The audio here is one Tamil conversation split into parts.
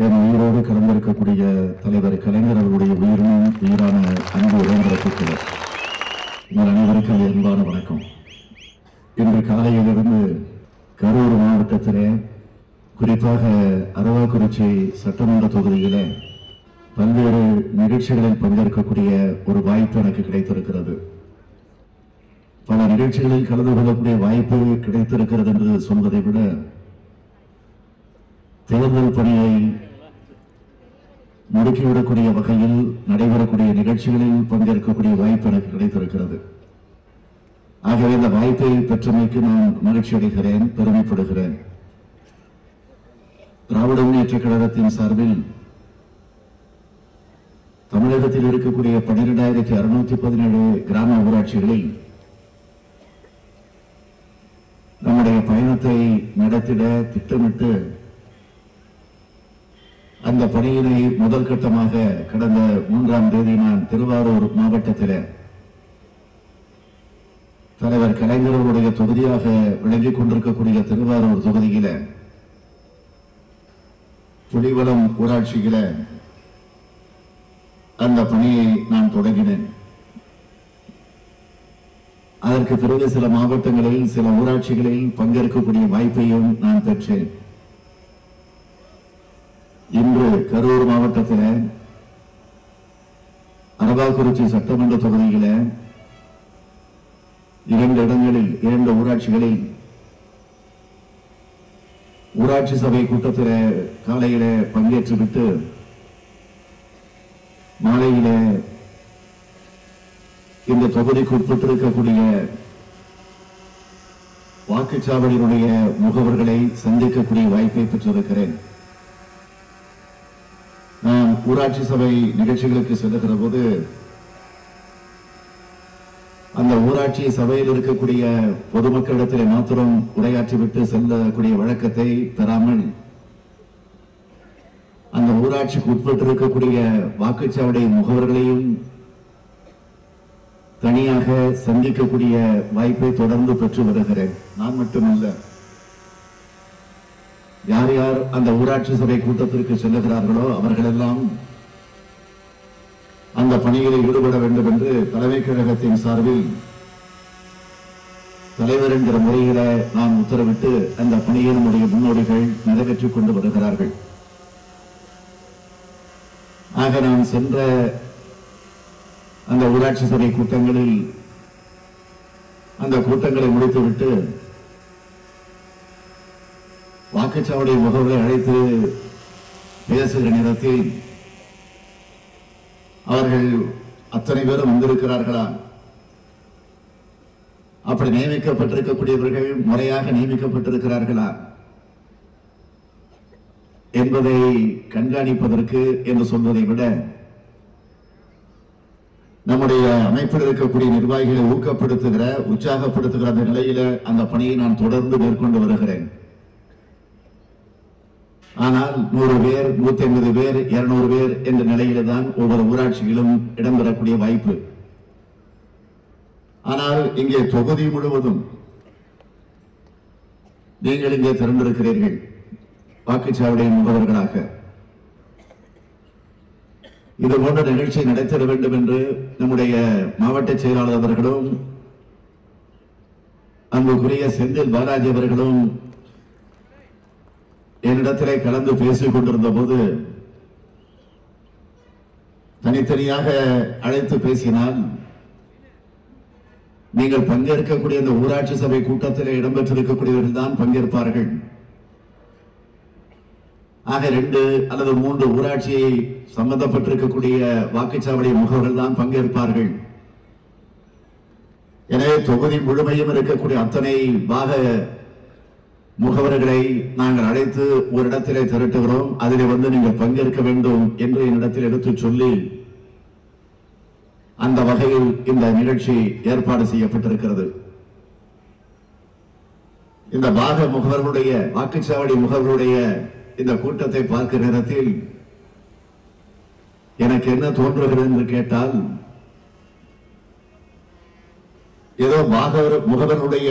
என் உயிரோடு கலந்திருக்கக்கூடிய தலைவர் கலைஞர் அவர்களுடைய உயிரான அன்பு உடன்பிறப்புகள் உங்கள் அனைவருக்கும் அன்பான வணக்கம். இன்று காலையிலிருந்து கரூர் மாவட்டத்திலே குறிப்பாக அரவாக்குறிச்சி சட்டமன்ற தொகுதியிலே பல்வேறு நிகழ்ச்சிகளில் பங்கேற்கக்கூடிய ஒரு வாய்ப்பு எனக்கு கிடைத்திருக்கிறது. பல நிகழ்ச்சிகளில் கலந்து கொள்ளக்கூடிய வாய்ப்பு கிடைத்திருக்கிறது என்று சொல்வதை விட தேர்தல் பணியை முடுக்கிவிடக்கூடிய வகையில் நடைபெறக்கூடிய நிகழ்ச்சிகளில் பங்கேற்கக்கூடிய வாய்ப்பு எனக்கு கிடைத்திருக்கிறது. ஆகவே இந்த வாய்ப்பை பெற்றமைக்கு நான் மகிழ்ச்சி அடைகிறேன், பெருமைப்படுகிறேன். திராவிட முன்னேற்றக் கழகத்தின் சார்பில் தமிழகத்தில் இருக்கக்கூடிய 12,617 கிராம ஊராட்சிகளில் நம்முடைய பயணத்தை நடத்திட திட்டமிட்டு அந்த பணியினை முதல் கட்டமாக கடந்த 3ஆம் தேதி நான் திருவாரூர் மாவட்டத்தில் தலைவர் கலைஞர்களுடைய தொகுதியாக விளங்கிக் கொண்டிருக்கக்கூடிய திருவாரூர் தொகுதியில புலிவலம் ஊராட்சியில அந்த பணியை நான் தொடங்கினேன். அதற்கு பிறகு சில மாவட்டங்களில் சில ஊராட்சிகளில் பங்கேற்கக்கூடிய வாய்ப்பையும் நான் பெற்றேன். இன்று கரூர் மாவட்டத்தில் அரவாக்குறிச்சி சட்டமன்ற தொகுதியில 2 இடங்களில் 2 ஊராட்சிகளில் ஊராட்சி சபை கூட்டத்தில் காலையில பங்கேற்றுவிட்டு மாலையில இந்த தொகுதிக்கு உட்பட்டிருக்கக்கூடிய வாக்குச்சாவடியினுடைய முகவர்களை சந்திக்கக்கூடிய வாய்ப்பை பெற்றிருக்கிறேன். நான் ஊராட்சி சபை நிகழ்ச்சிகளுக்கு செல்லுகிற போது அந்த ஊராட்சி சபையில் இருக்கக்கூடிய பொதுமக்களிடத்தில் மாத்திரம் உரையாற்றிவிட்டு செல்லக்கூடிய வழக்கத்தை பெறாமல் அந்த ஊராட்சிக்கு உட்பட்டிருக்கக்கூடிய வாக்குச்சாவடி முகவர்களையும் தனியாக சந்திக்கக்கூடிய வாய்ப்பை தொடர்ந்து பெற்று வருகிறேன். நான் மட்டுமல்ல, யார் யார் அந்த ஊராட்சி சபை கூட்டத்திற்கு செல்லுகிறார்களோ அவர்களெல்லாம் அந்த பணியில் ஈடுபட வேண்டும் என்று தலைமைக் கழகத்தின் சார்பில் தலைவர் என்கிற முறையில நான் உத்தரவிட்டு அந்த பணியை நம்முடைய முன்னோடிகள் நிறைவேற்றிக் கொண்டு வருகிறார்கள். ஆக நான் சென்ற அந்த ஊராட்சி சபை கூட்டங்களில் அந்த கூட்டங்களை முடித்துவிட்டு வாக்குச்சாவடி முகவரை அழைத்து பேசுகிற நேரத்தில் அவர்கள் அத்தனை பேரும் வந்திருக்கிறார்களா, அப்படி நியமிக்கப்பட்டிருக்கக்கூடியவர்கள் முறையாக நியமிக்கப்பட்டிருக்கிறார்களா என்பதை கண்காணிப்பதற்கு என்று சொல்வதை விட நம்முடைய அமைப்பில் இருக்கக்கூடிய நிர்வாகிகளை ஊக்கப்படுத்துகிற உற்சாகப்படுத்துகிற அந்த நிலையில அந்த பணியை நான் தொடர்ந்து மேற்கொண்டு வருகிறேன். ஆனால் 100 பேர், 150 பேர், 200 பேர் என்ற நிலையில தான் ஒவ்வொரு ஊராட்சியிலும் இடம்பெறக்கூடிய வாய்ப்பு. ஆனால் இங்கே தொகுதி முழுவதும் நீங்கள் இங்கே திறந்திருக்கிறீர்கள் வாக்குச்சாவடி முகவர்களாக. இது போன்ற நிகழ்ச்சியை நடத்திட வேண்டும் என்று நம்முடைய மாவட்ட செயலாளர் அவர்களும் அன்புக்குரிய செந்தில் பாலாஜி அவர்களும் என்னிடத்திலே கலந்து பேசிக் கொண்டிருந்த போது தனித்தனியாக அழைத்து பேசினால் நீங்கள் பங்கேற்கக்கூடிய இந்த ஊராட்சி சபை கூட்டத்தில் இடம்பெற்றிருக்கக்கூடியவர்கள் தான் பங்கேற்பார்கள். ஆக 2 அல்லது 3 ஊராட்சியை சம்பந்தப்பட்டிருக்கக்கூடிய வாக்குச்சாவடி முகவர்கள் தான் பங்கேற்பார்கள். எனவே தொகுதி முழுமையும் இருக்கக்கூடிய அத்தனை பாக முகவர்களை நாங்கள் அழைத்து ஒரு இடத்திலே திரட்டுகிறோம், அதிலே வந்து நீங்கள் பங்கேற்க வேண்டும் என்று என்னிடத்தில் எடுத்து சொல்லி அந்த வகையில் இந்த நிகழ்ச்சி ஏற்பாடு செய்யப்பட்டிருக்கிறது. இந்த பாக முகவர்களுடைய வாக்குச்சாவடி முகவர்களுடைய இந்த கூட்டத்தை பார்க்கிற நேரத்தில் எனக்கு என்ன தோன்றுகிறது என்று கேட்டால், ஏதோ முகவருடைய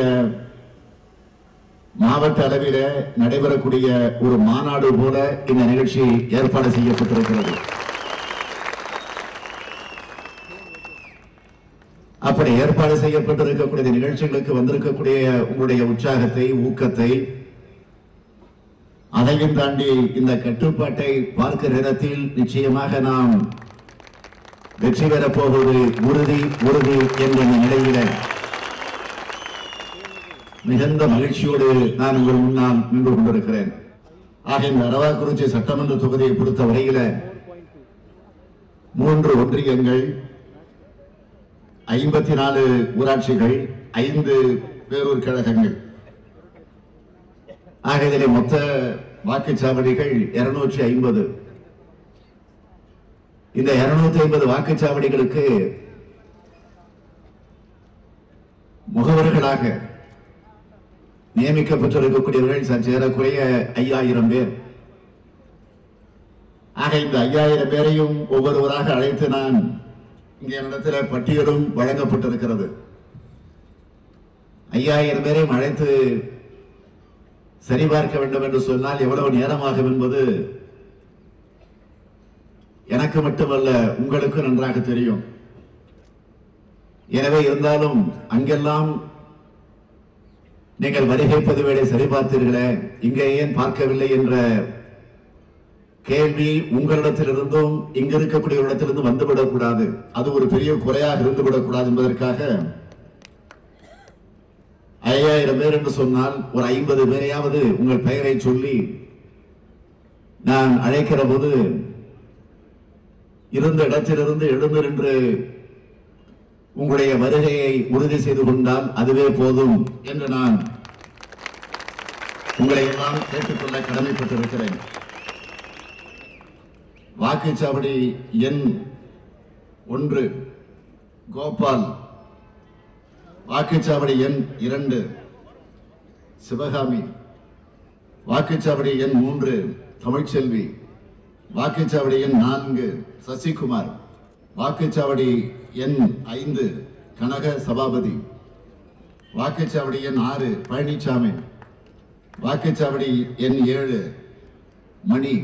மாவட்ட அளவில் நடைபெறக்கூடிய ஒரு மாநாடு போல இந்த நிகழ்ச்சி ஏற்பாடு செய்யப்பட்டிருக்கிறது. அப்படி ஏற்பாடு செய்யப்பட்டிருக்கக்கூடிய நிகழ்ச்சிகளுக்கு வந்திருக்கக்கூடிய உங்களுடைய உற்சாகத்தை, ஊக்கத்தை, அதையும் தாண்டி இந்த கட்டுப்பாட்டை பார்க்கிற நேரத்தில் நிச்சயமாக நாம் வெற்றி பெறப் போவது உறுதி உறுதி என்ற நிலையில மிகுந்த மகிழ்ச்சியோடு நான் உங்கள் முன்னால் நின்று கொண்டிருக்கிறேன். ஆக இந்த அரவாக்குறிச்சி சட்டமன்ற தொகுதியை பொறுத்த வரையில 3 ஒன்றியங்கள், 54 ஊராட்சிகள், 5 பேரூர் கழகங்கள். ஆக இதிலே மொத்த வாக்குச்சாவடிகள் 250. இந்த 250 வாக்குச்சாவடிகளுக்கு முகவர்களாக நியமிக்கப்பட்டிருக்கக்கூடியவர்கள் சற்றேறக்குறைய 5000 பேர். ஆக இந்த 5000 பேரையும் ஒவ்வொருவராக அழைத்து நான் இங்கே இடத்துல பட்டியலும் வழங்கப்பட்டிருக்கிறது. 5000 பேரையும் அழைத்து சரிபார்க்க வேண்டும் என்று சொன்னால் எவ்வளவு நேரமாகும் என்பது எனக்கு மட்டுமல்ல, உங்களுக்கு நன்றாக தெரியும். எனவே இருந்தாலும் அங்கெல்லாம் நீங்கள் வருகை பதிவேடை சரிபார்த்தீர்களே, இங்கே ஏன் பார்க்கவில்லை என்ற கேள்வி உங்களிடத்திலிருந்தும் இங்க இருக்கக்கூடிய இடத்திலிருந்து வந்துவிடக்கூடாது. அது ஒரு பெரிய குறையாக இருந்துவிடக்கூடாது என்பதற்காக 5000 பேர் என்று சொன்னால் ஒரு 50 பேரையாவது உங்கள் பெயரை சொல்லி நான் அழைக்கிற போது இருந்த இடத்திலிருந்து எழுந்து நின்று உங்களுடைய வருகையை உறுதி செய்து கொண்டால் அதுவே போதும் என்று நான் உங்களை எல்லாம் கேட்டுக்கொள்ள கடமைப்பட்டிருக்கிறேன். வாக்குச்சாவடி எண் 1 கோபால், வாக்குச்சாவடி எண் 2 சிவகாமி, வாக்குச்சாவடி எண் 3 தமிழ்ச்செல்வி, வாக்குச்சாவடி எண் 4 சசிகுமார், வாக்குச்சாவடி எண் 5 கனக சபாபதி, வாக்குச்சாவடி எண் 6 பழனிசாமி, வாக்குச்சாவடி எண் 7 மணி,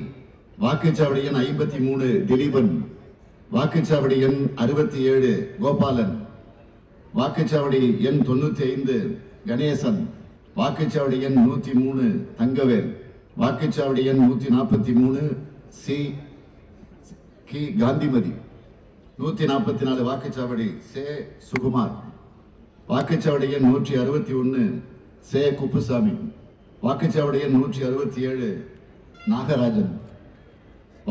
வாக்குச்சாவடி எண் 53 திலீபன், வாக்குச்சாவடி எண் 67 கோபாலன், வாக்குச்சாவடி எண் 95 கணேசன், வாக்குச்சாவடி எண் 103 தங்கவேல், வாக்குச்சாவடி எண் 143 சி கி காந்திமதி, 144 வாக்குச்சாவடி சே சுகுமார், வாக்குச்சாவடி எண் 161 சே குப்புசாமி, வாக்குச்சாவடி எண் 167 நாகராஜன்,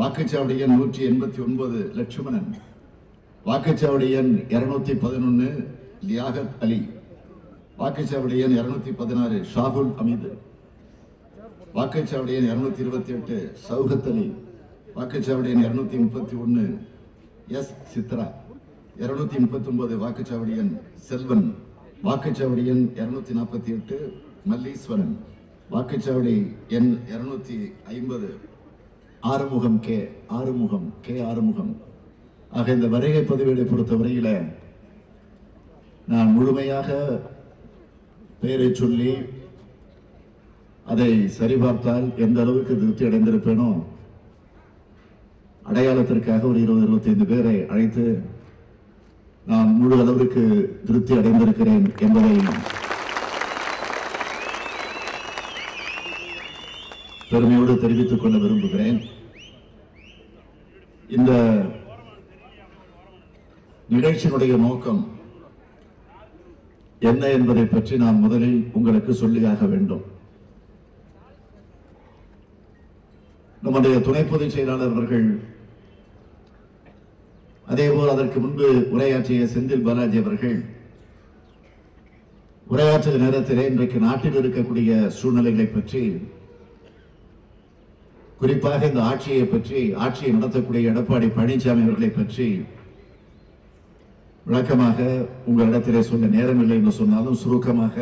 வாக்குச்சாவடி எண் 189 லட்சுமணன், வாக்குச்சாவடி எண் 211 லியாகத் அலி, வாக்குச்சாவடி எண் 216 ஷாகுல் அமீது, வாக்குச்சாவடி எண் 228 சௌகத் அலி, வாக்குச்சாவடி எண் 231 எஸ் சித்ரா, 239 வாக்குச்சாவடி எண் செல்வன், வாக்குச்சாவடி எண் 248 மல்லீஸ்வரன், வாக்குச்சாவடி எண் 250 ஆறுமுகம் கே ஆறுமுகம். ஆக இந்த வருகை பதிவேடை பொறுத்தவரையில நான் முழுமையாக பெயரை சொல்லி அதை சரிபார்த்தால் எந்த அளவுக்கு திருப்தி அடைந்திருப்பேனோ, அடையாளத்திற்காக ஒரு 20-25 பேரை அழைத்து நான் முழு அளவிற்கு திருப்தி அடைந்திருக்கிறேன் என்பதை பெருமையோடு தெரிவித்துக் கொள்ள விரும்புகிறேன். இந்த நிகழ்ச்சியினுடைய நோக்கம் என்ன என்பதை பற்றி நான் முதலில் உங்களுக்கு சொல்லியாக வேண்டும். நம்முடைய துணை பொதுச் செயலாளர் அவர்கள், அதேபோல் அதற்கு முன்பு உரையாற்றிய செந்தில் பாலாஜி அவர்கள் உரையாற்றிய நேரத்திலே இன்றைக்கு நாட்டில் இருக்கக்கூடிய சூழ்நிலைகளை பற்றி, குறிப்பாக இந்த ஆட்சியை நடத்தக்கூடிய எடப்பாடி பழனிசாமி அவர்களை பற்றி விளக்கமாக உங்களிடத்திலே சொல்ல நேரமில்லை என்று சொன்னாலும் சுருக்கமாக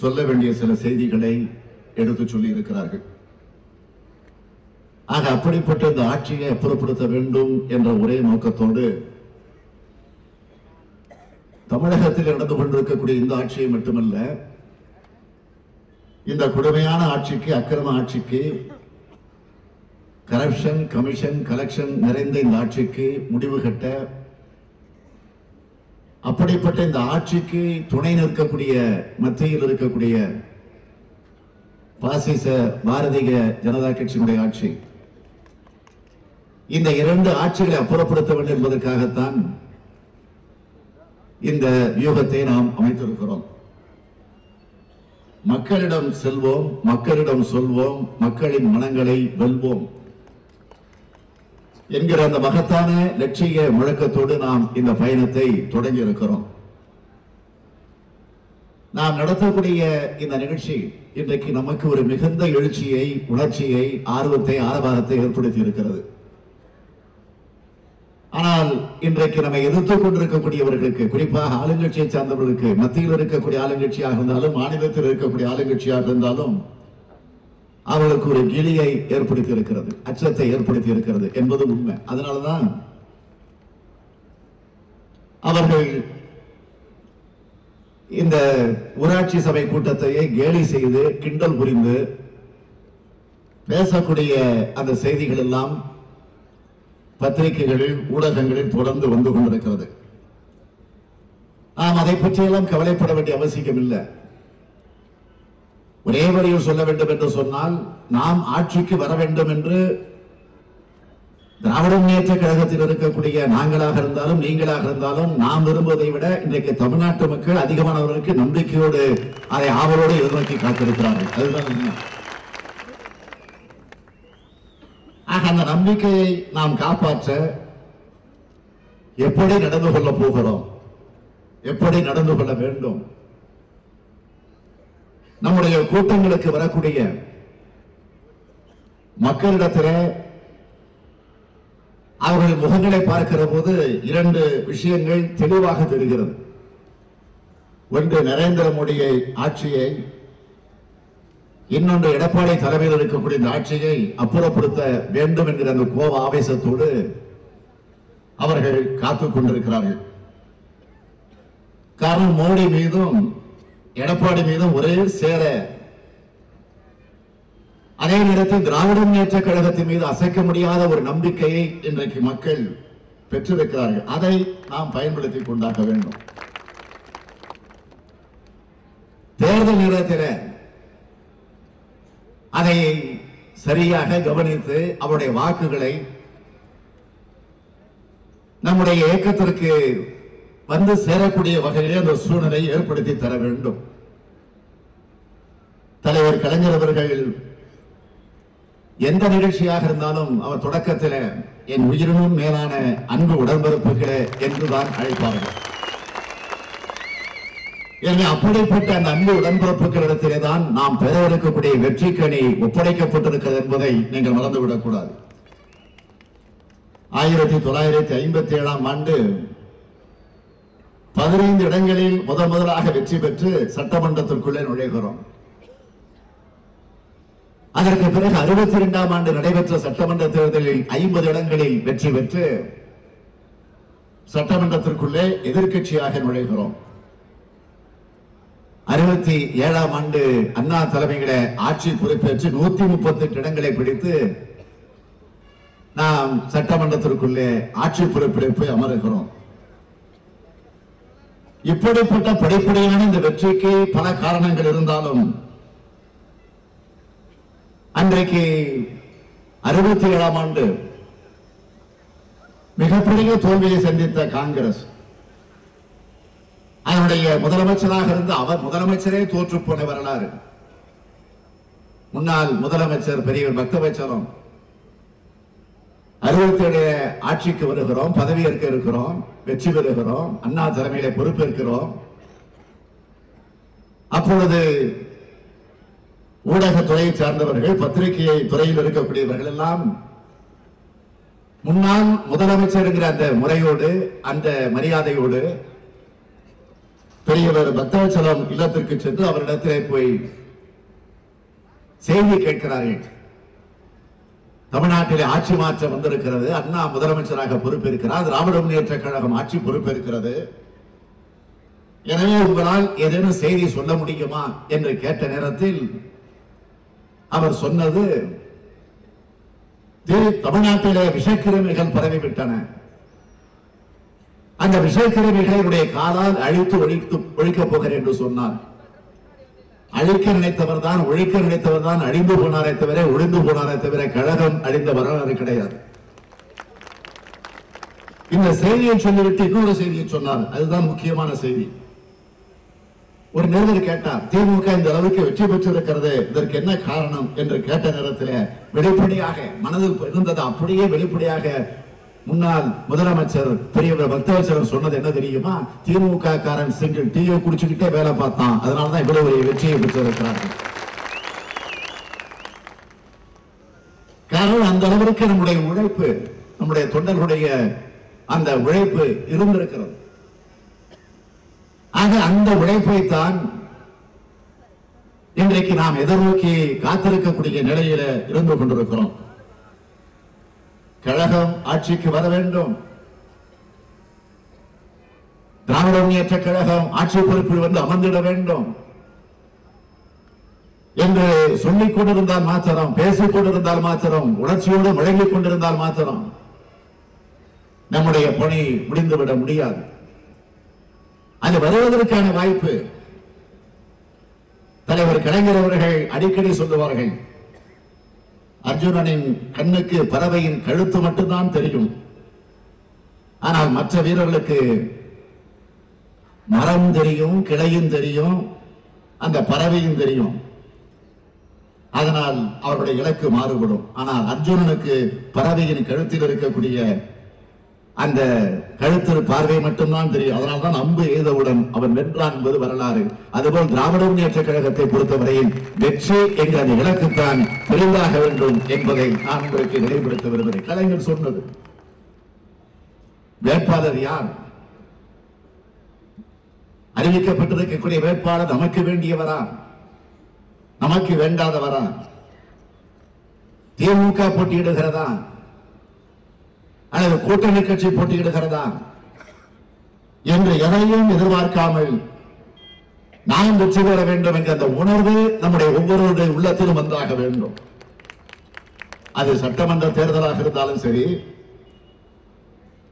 சொல்ல வேண்டிய சில செய்திகளை எடுத்து சொல்லி இருக்கிறார்கள். ஆக அப்படிப்பட்ட இந்த ஆட்சியை அப்புறப்படுத்த வேண்டும் என்ற ஒரே நோக்கத்தோடு தமிழகத்தில் நடந்து கொண்டிருக்கக்கூடிய இந்த ஆட்சியை மட்டுமல்ல, இந்த கொடுமையான ஆட்சிக்கு, அக்கிரம ஆட்சிக்கு, கரப்ஷன், கமிஷன், கலெக்ஷன் நிறைந்த இந்த ஆட்சிக்கு முடிவு கட்ட, அப்படிப்பட்ட இந்த ஆட்சிக்கு துணை நிற்கக்கூடிய மத்தியில் இருக்கக்கூடிய பாசிச பாரதிய ஜனதா கட்சியினுடைய ஆட்சி, இந்த இரண்டு ஆட்சிகளை அப்புறப்படுத்த வேண்டும் என்பதற்காகத்தான் இந்த வியூகத்தை நாம் அமைத்திருக்கிறோம். மக்களிடம் செல்வோம், மக்களிடம் சொல்வோம், மக்களின் மனங்களை வெல்வோம் என்கிற அந்த மகத்தான லட்சிய முழக்கத்தோடு நாம் இந்த பயணத்தை தொடங்கி இருக்கிறோம். நாம் நடத்தக்கூடிய இந்த நிகழ்ச்சி இன்றைக்கு நமக்கு ஒரு மிகுந்த எழுச்சியை, உணர்ச்சியை, ஆர்வத்தை, ஆரவாரத்தை ஏற்படுத்தி இருக்கிறது. ஆனால் இன்றைக்கு நம்மை எதிர்த்துக் கொண்டிருக்கக்கூடியவர்களுக்கு, குறிப்பாக ஆளுங்கட்சியை சார்ந்தவர்களுக்கு, மத்தியில் இருக்கக்கூடிய ஆளுங்கட்சியாக இருந்தாலும், மாநிலத்தில் இருக்கக்கூடிய ஆளுங்கட்சியாக இருந்தாலும், அவர்களுக்கு ஒரு கிளியை ஏற்படுத்தி இருக்கிறது, அச்சத்தை ஏற்படுத்தி இருக்கிறது என்பது உண்மை. அதனாலதான் அவர்கள் இந்த ஊராட்சி சபை கூட்டத்தையே கேலி செய்து, கிண்டல் புரிந்து பேசக்கூடிய அந்த செய்திகள் எல்லாம் பத்திரிகைகளில், ஊடகங்களில் தொடர்ந்து வந்து கொண்டிருக்கிறது. நாம் அதை பற்றியெல்லாம் கவலைப்பட வேண்டிய அவசியம் இல்லை. ஒரே வரியில் சொல்ல வேண்டும் என்று சொன்னால், நாம் ஆட்சிக்கு வர வேண்டும் என்று திராவிட முன்னேற்ற கழகத்தில் இருக்கக்கூடிய நாங்களாக இருந்தாலும், நீங்களாக இருந்தாலும், நாம் விரும்புவதை விட இன்றைக்கு தமிழ்நாட்டு மக்கள் அதிகமானவர்களுக்கு நம்பிக்கையோடு, அதை ஆவலோடு எதிர்நோக்கி காத்திருக்கிறார்கள். அதுதான் உண்மை. ஆக அந்த நம்பிக்கையை நாம் காப்பாற்ற எப்படி நடந்து கொள்ள போகிறோம், எப்படி நடந்து கொள்ள வேண்டும், நம்முடைய கூட்டங்களுக்கு வரக்கூடிய மக்களிடத்தில் அவர்கள் முகங்களை பார்க்கிற போது இரண்டு விஷயங்கள் தெளிவாக தெரிகிறது. ஒன்று, நரேந்திர மோடியை ஆட்சியை, இன்னொன்று எடப்பாடி தலைமையில் இருக்கக்கூடிய இந்த ஆட்சியை அப்புறப்படுத்த வேண்டும் என்கிற அந்த கோப ஆவேசத்தோடு அவர்கள் காத்துக் கொண்டிருக்கிறார்கள். காரணம், மோடி மீதும் எடப்பாடி மீதும் ஒரே சேர, அதே நேரத்தில் திராவிட முன்னேற்ற கழகத்தின் மீது அசைக்க முடியாத ஒரு நம்பிக்கையை இன்றைக்கு மக்கள் பெற்றிருக்கிறார்கள். அதை நாம் பயன்படுத்திக் கொண்டாக வேண்டும். தேர்தல் நேரத்தில் அதை சரியாக கவனித்து அவருடைய வாக்குகளை நம்முடைய இயக்கத்திற்கு வந்து சேரக்கூடிய வகையிலே அந்த சூழ்நிலை ஏற்படுத்தி தர வேண்டும். தலைவர் கலைஞர் அவர்கள் எந்த நிகழ்ச்சியாக இருந்தாலும் அவர் தொடக்கத்தில் என் உயிரினும் மேலான அன்பு உடன்பிறப்புகளே என்றுதான் அழைப்பார்கள். எனவே அப்படிப்பட்ட அந்த அன்பு உடன்பிறப்புகளிடத்திலே தான் நாம் பெற இருக்கக்கூடிய வெற்றிக்கணி ஒப்படைக்கப்பட்டிருக்கிறது என்பதை நீங்கள் மறந்துவிடக் கூடாது. 1957 ஆண்டு 15 இடங்களில் முதலாக வெற்றி பெற்று சட்டமன்றத்திற்குள்ளே நுழைகிறோம். அதற்கு பிறகு 62ஆம் ஆண்டு நடைபெற்ற சட்டமன்ற தேர்தலில் 50 இடங்களில் வெற்றி பெற்று சட்டமன்றத்திற்குள்ளே எதிர்க்கட்சியாக நுழைகிறோம். 67ஆம் ஆண்டு அண்ணா தலைமையில ஆட்சி பொறுப்பேற்று 138 இடங்களை பிடித்து நாம் சட்டமன்றத்திற்குள்ளே ஆட்சி பொறுப்பெடுப்பு அமருகிறோம். இப்படிப்பட்ட படிப்படியான இந்த வெற்றிக்கு பல காரணங்கள் இருந்தாலும், அன்றைக்கு 67ஆம் ஆண்டு மிகப்பெரிய தோல்வியை சந்தித்த காங்கிரஸ், அதனுடைய முதலமைச்சராக இருந்த அவர் முதலமைச்சரே தோற்று போன வரலாறு. முன்னாள் முதலமைச்சர் பெரியவர் பக்தவச்சலம் 67 ஆட்சிக்கு வருகிறோம், பதவியேற்க இருக்கிறோம், வெற்றி பெறுகிறோம், அண்ணா தலைமையில பொறுப்பேற்கிறோம். அப்பொழுது ஊடகத்துறையை சார்ந்தவர்கள், பத்திரிகை துறையில் இருக்கக்கூடியவர்கள் எல்லாம் முன்னாள் முதலமைச்சர் என்கிற அந்த முறையோடு, அந்த மரியாதையோடு பெரியவர் பக்தவச்சலம் இல்லத்திற்கு சென்று அவரிடத்திலே போய் செய்தி கேட்கிறார்கள். தமிழ்நாட்டிலே ஆட்சி மாற்றம் வந்திருக்கிறது, அண்ணா முதலமைச்சராக பொறுப்பேற்கிறார், திராவிட முன்னேற்ற கழகம் ஆட்சி பொறுப்பேற்கிறது, எனவே உங்களால் ஏதேனும் செய்தி சொல்ல முடியுமா என்று கேட்ட நேரத்தில் அவர் சொன்னது, தமிழ்நாட்டிலே விஷக்கிருமிகள் பரவிவிட்டன, அந்த விஷக்கிருமிகளுடைய காலால் அழித்து ஒழிக்கப் போகிறேன் என்று சொன்னார். அழிக்க நினைத்தவர் தான், ஒழிக்க நினைத்தவர் தான் அழிந்து போனாரே தவிர, ஒழிந்து போனாரே தவிர கழகம் அழிந்த வரலாறு கிடையாது. இந்த செய்தியை சொல்லிவிட்டு இன்னொரு செய்தியை சொன்னார். அதுதான் முக்கியமான செய்தி. ஒரு நிருபர் கேட்டார், திமுக இந்த அளவுக்கு வெற்றி பெற்றிருக்கிறது, இதற்கு என்ன காரணம் என்று கேட்ட நேரத்தில் வெளிப்படையாக மனதில் இருந்தது அப்படியே வெளிப்படையாக முன்னாள் முதலமைச்சர் பெரியவர் பக்தவச்சலம் சொன்னது என்ன தெரியுமா? திமுக காரன் சிங்கிள் டீயை குடிச்சுக்கிட்டே வேலை பார்த்தான், அதனாலதான் இவ்வளவு ஒரு வெற்றியை பெற்றிருக்கிறார்கள். காரணம் அந்த அளவிற்கு நம்முடைய உழைப்பு, நம்முடைய தொண்டர்களுடைய அந்த உழைப்பு இருந்திருக்கிறது. ஆக அந்த உழைப்பை தான் இன்றைக்கு நாம் எதிர்நோக்கி காத்திருக்கக்கூடிய நிலையில இருந்து கொண்டிருக்கிறோம். கழகம் ஆட்சிக்கு வர வேண்டும், திராவிட முன்னேற்ற கழகம் ஆட்சி பொறுப்பில் வந்து அமர்ந்திட வேண்டும் என்று சொல்லிக் கொண்டிருந்தால் மாத்திரம், பேசிக் கொண்டிருந்தால் மாத்திரம், உணர்ச்சியோடு வழங்கிக் கொண்டிருந்தால் மாத்திரம் நம்முடைய பணி முடிந்துவிட முடியாது. அது வருவதற்கான வாய்ப்பு தலைவர் கலைஞர் அவர்கள் அடிக்கடி சொல்லுவார்கள், அர்ஜுனனின் கண்ணுக்கு பறவையின் கழுத்து மட்டும்தான் தெரியும், ஆனால் மற்ற வீரர்களுக்கு மரம் தெரியும், கிளையும் தெரியும், அந்த பறவையும் தெரியும். அதனால் அவருடைய இலக்கு மாறுபடும். ஆனால் அர்ஜுனனுக்கு பறவையின் கழுத்தில் இருக்கக்கூடிய அந்த கழுத்து பார்வை மட்டும்தான் தெரியும். அதனால்தான் அம்பு எய்தவுடன் அவன் வென்றான் என்பது வரலாறு. அதுபோல் திராவிட முன்னேற்ற கழகத்தை பொறுத்தவரையில் வெற்றி என்ற அந்த இலக்குத்தான் பெரிதாக வேண்டும் என்பதை நான் உங்களுக்கு நினைவுபடுத்த விரும்புகிறேன். கலைஞர் சொன்னது, வேட்பாளர் யார்? அறிவிக்கப்பட்டிருக்கக்கூடிய வேட்பாளர் நமக்கு வேண்டியவரா, நமக்கு வேண்டாதவரா? திமுக போட்டியிடுகிறதா அல்லது கூட்டணி கட்சி போட்டியிடுகிறதா என்று எதையும் எதிர்பார்க்காமல் நாம் வெற்றி பெற வேண்டும் என்ற அந்த உணர்வு நம்முடைய ஒவ்வொருவருடைய உள்ளத்திலும் வந்தாக வேண்டும். அது சட்டமன்ற தேர்தலாக இருந்தாலும் சரி,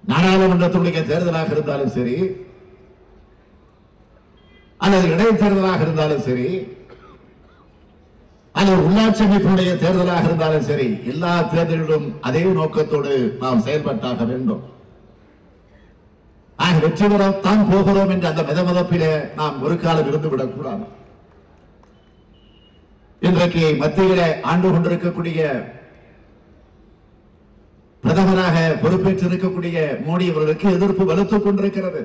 நாடாளுமன்றத்துடைய தேர்தலாக இருந்தாலும் சரி, அல்லது இடைத்தேர்தலாக இருந்தாலும் சரி, அல்லது உள்ளாட்சி அமைப்பினுடைய தேர்தலாக இருந்தாலும் சரி, எல்லா தேர்தலிலும் அதே நோக்கத்தோடு நாம் செயல்பட்டாக வேண்டும். வெற்றி பெறத்தான் போகிறோம் என்ற அந்த மிதமதப்பிலே நாம் ஒரு காலம் இருந்துவிடக் கூடாது. இன்றைக்கு மத்தியிலே ஆண்டு கொண்டிருக்கக்கூடிய பிரதமராக பொறுப்பேற்றிருக்கக்கூடிய மோடி அவர்களுக்கு எதிர்ப்பு வலுத்துக் கொண்டிருக்கிறது.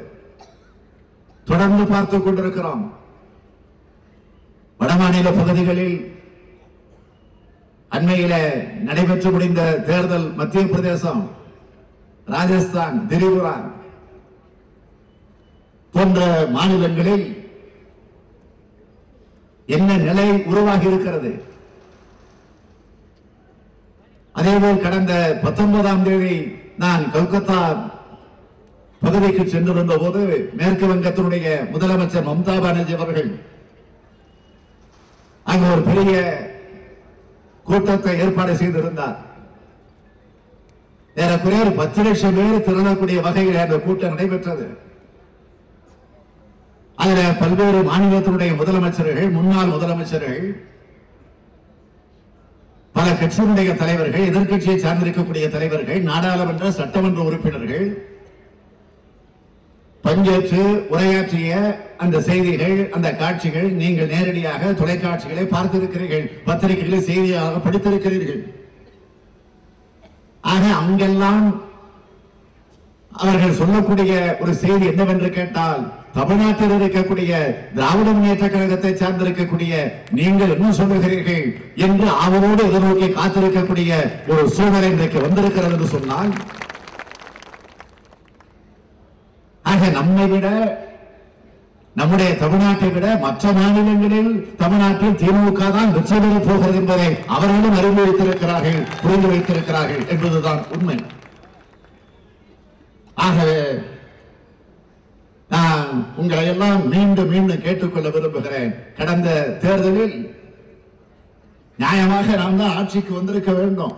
தொடர்ந்து பார்த்துக் கொண்டிருக்கிறோம். வடமாநில பகுதிகளில் அண்மையில நடைபெற்று முடிந்த தேர்தல், மத்திய பிரதேசம், ராஜஸ்தான், திரிபுரா போன்ற மாநிலங்களில் என்ன நிலை உருவாகி இருக்கிறது? அதேபோல் கடந்த 19ஆம் தேதி நான் கல்கத்தா பகுதிக்கு சென்றிருந்த போது மேற்கு வங்கத்தினுடைய முதலமைச்சர் மம்தா பானர்ஜி அவர்கள் அங்கு ஒரு பெரிய கூட்டத்தை ஏற்பாடு செய்திருந்தார். ஏறக்குறைய 10 லட்சம் பேர் திரளக்கூடிய வகையில் அந்த கூட்டம் நடைபெற்றது. அதில் பல்வேறு மாநிலத்தினுடைய முதலமைச்சர்கள், முன்னாள் முதலமைச்சர்கள், பல கட்சியினுடைய தலைவர்கள், எதிர்கட்சியை சார்ந்திருக்கக்கூடிய தலைவர்கள், நாடாளுமன்ற சட்டமன்ற உறுப்பினர்கள் பங்கேற்று உரையாற்றிய அந்த செய்திகள், அந்த காட்சிகள் நீங்கள் நேரடியாக தொலைக்காட்சிகளை பார்த்திருக்கிறீர்கள், பத்திரிகைகளை செய்தியாக படித்திருக்கிறீர்கள். ஆக அங்கெல்லாம் அவர்கள் சொல்லக்கூடிய ஒரு செய்தி என்னவென்று கேட்டால், தமிழ்நாட்டில் இருக்கக்கூடிய திராவிட முன்னேற்ற கழகத்தை சார்ந்திருக்கக்கூடிய நீங்கள் என்ன சொல்லுகிறீர்கள் என்று அவரோடு எதிர்நோக்கி காத்திருக்கக்கூடிய ஒரு சூழ்நிலை இன்றைக்கு வந்திருக்கிறது என்று சொன்னால், ஆக நம்மை விட, நம்முடைய தமிழ்நாட்டை விட மற்ற மாநிலங்களில் தமிழ்நாட்டில் திமுக தான் வெற்றி பெறப் போகிறது என்பதை அவர்களும் அறிந்து வைத்திருக்கிறார்கள், புரிந்து வைத்திருக்கிறார்கள் என்பதுதான் உண்மை. ஆகவே நான் உங்களை எல்லாம் மீண்டும் மீண்டும் கேட்டுக்கொள்ள விரும்புகிறேன். கடந்த தேர்தலில் நியாயமாக நாம் தான் ஆட்சிக்கு வந்திருக்க வேண்டும்.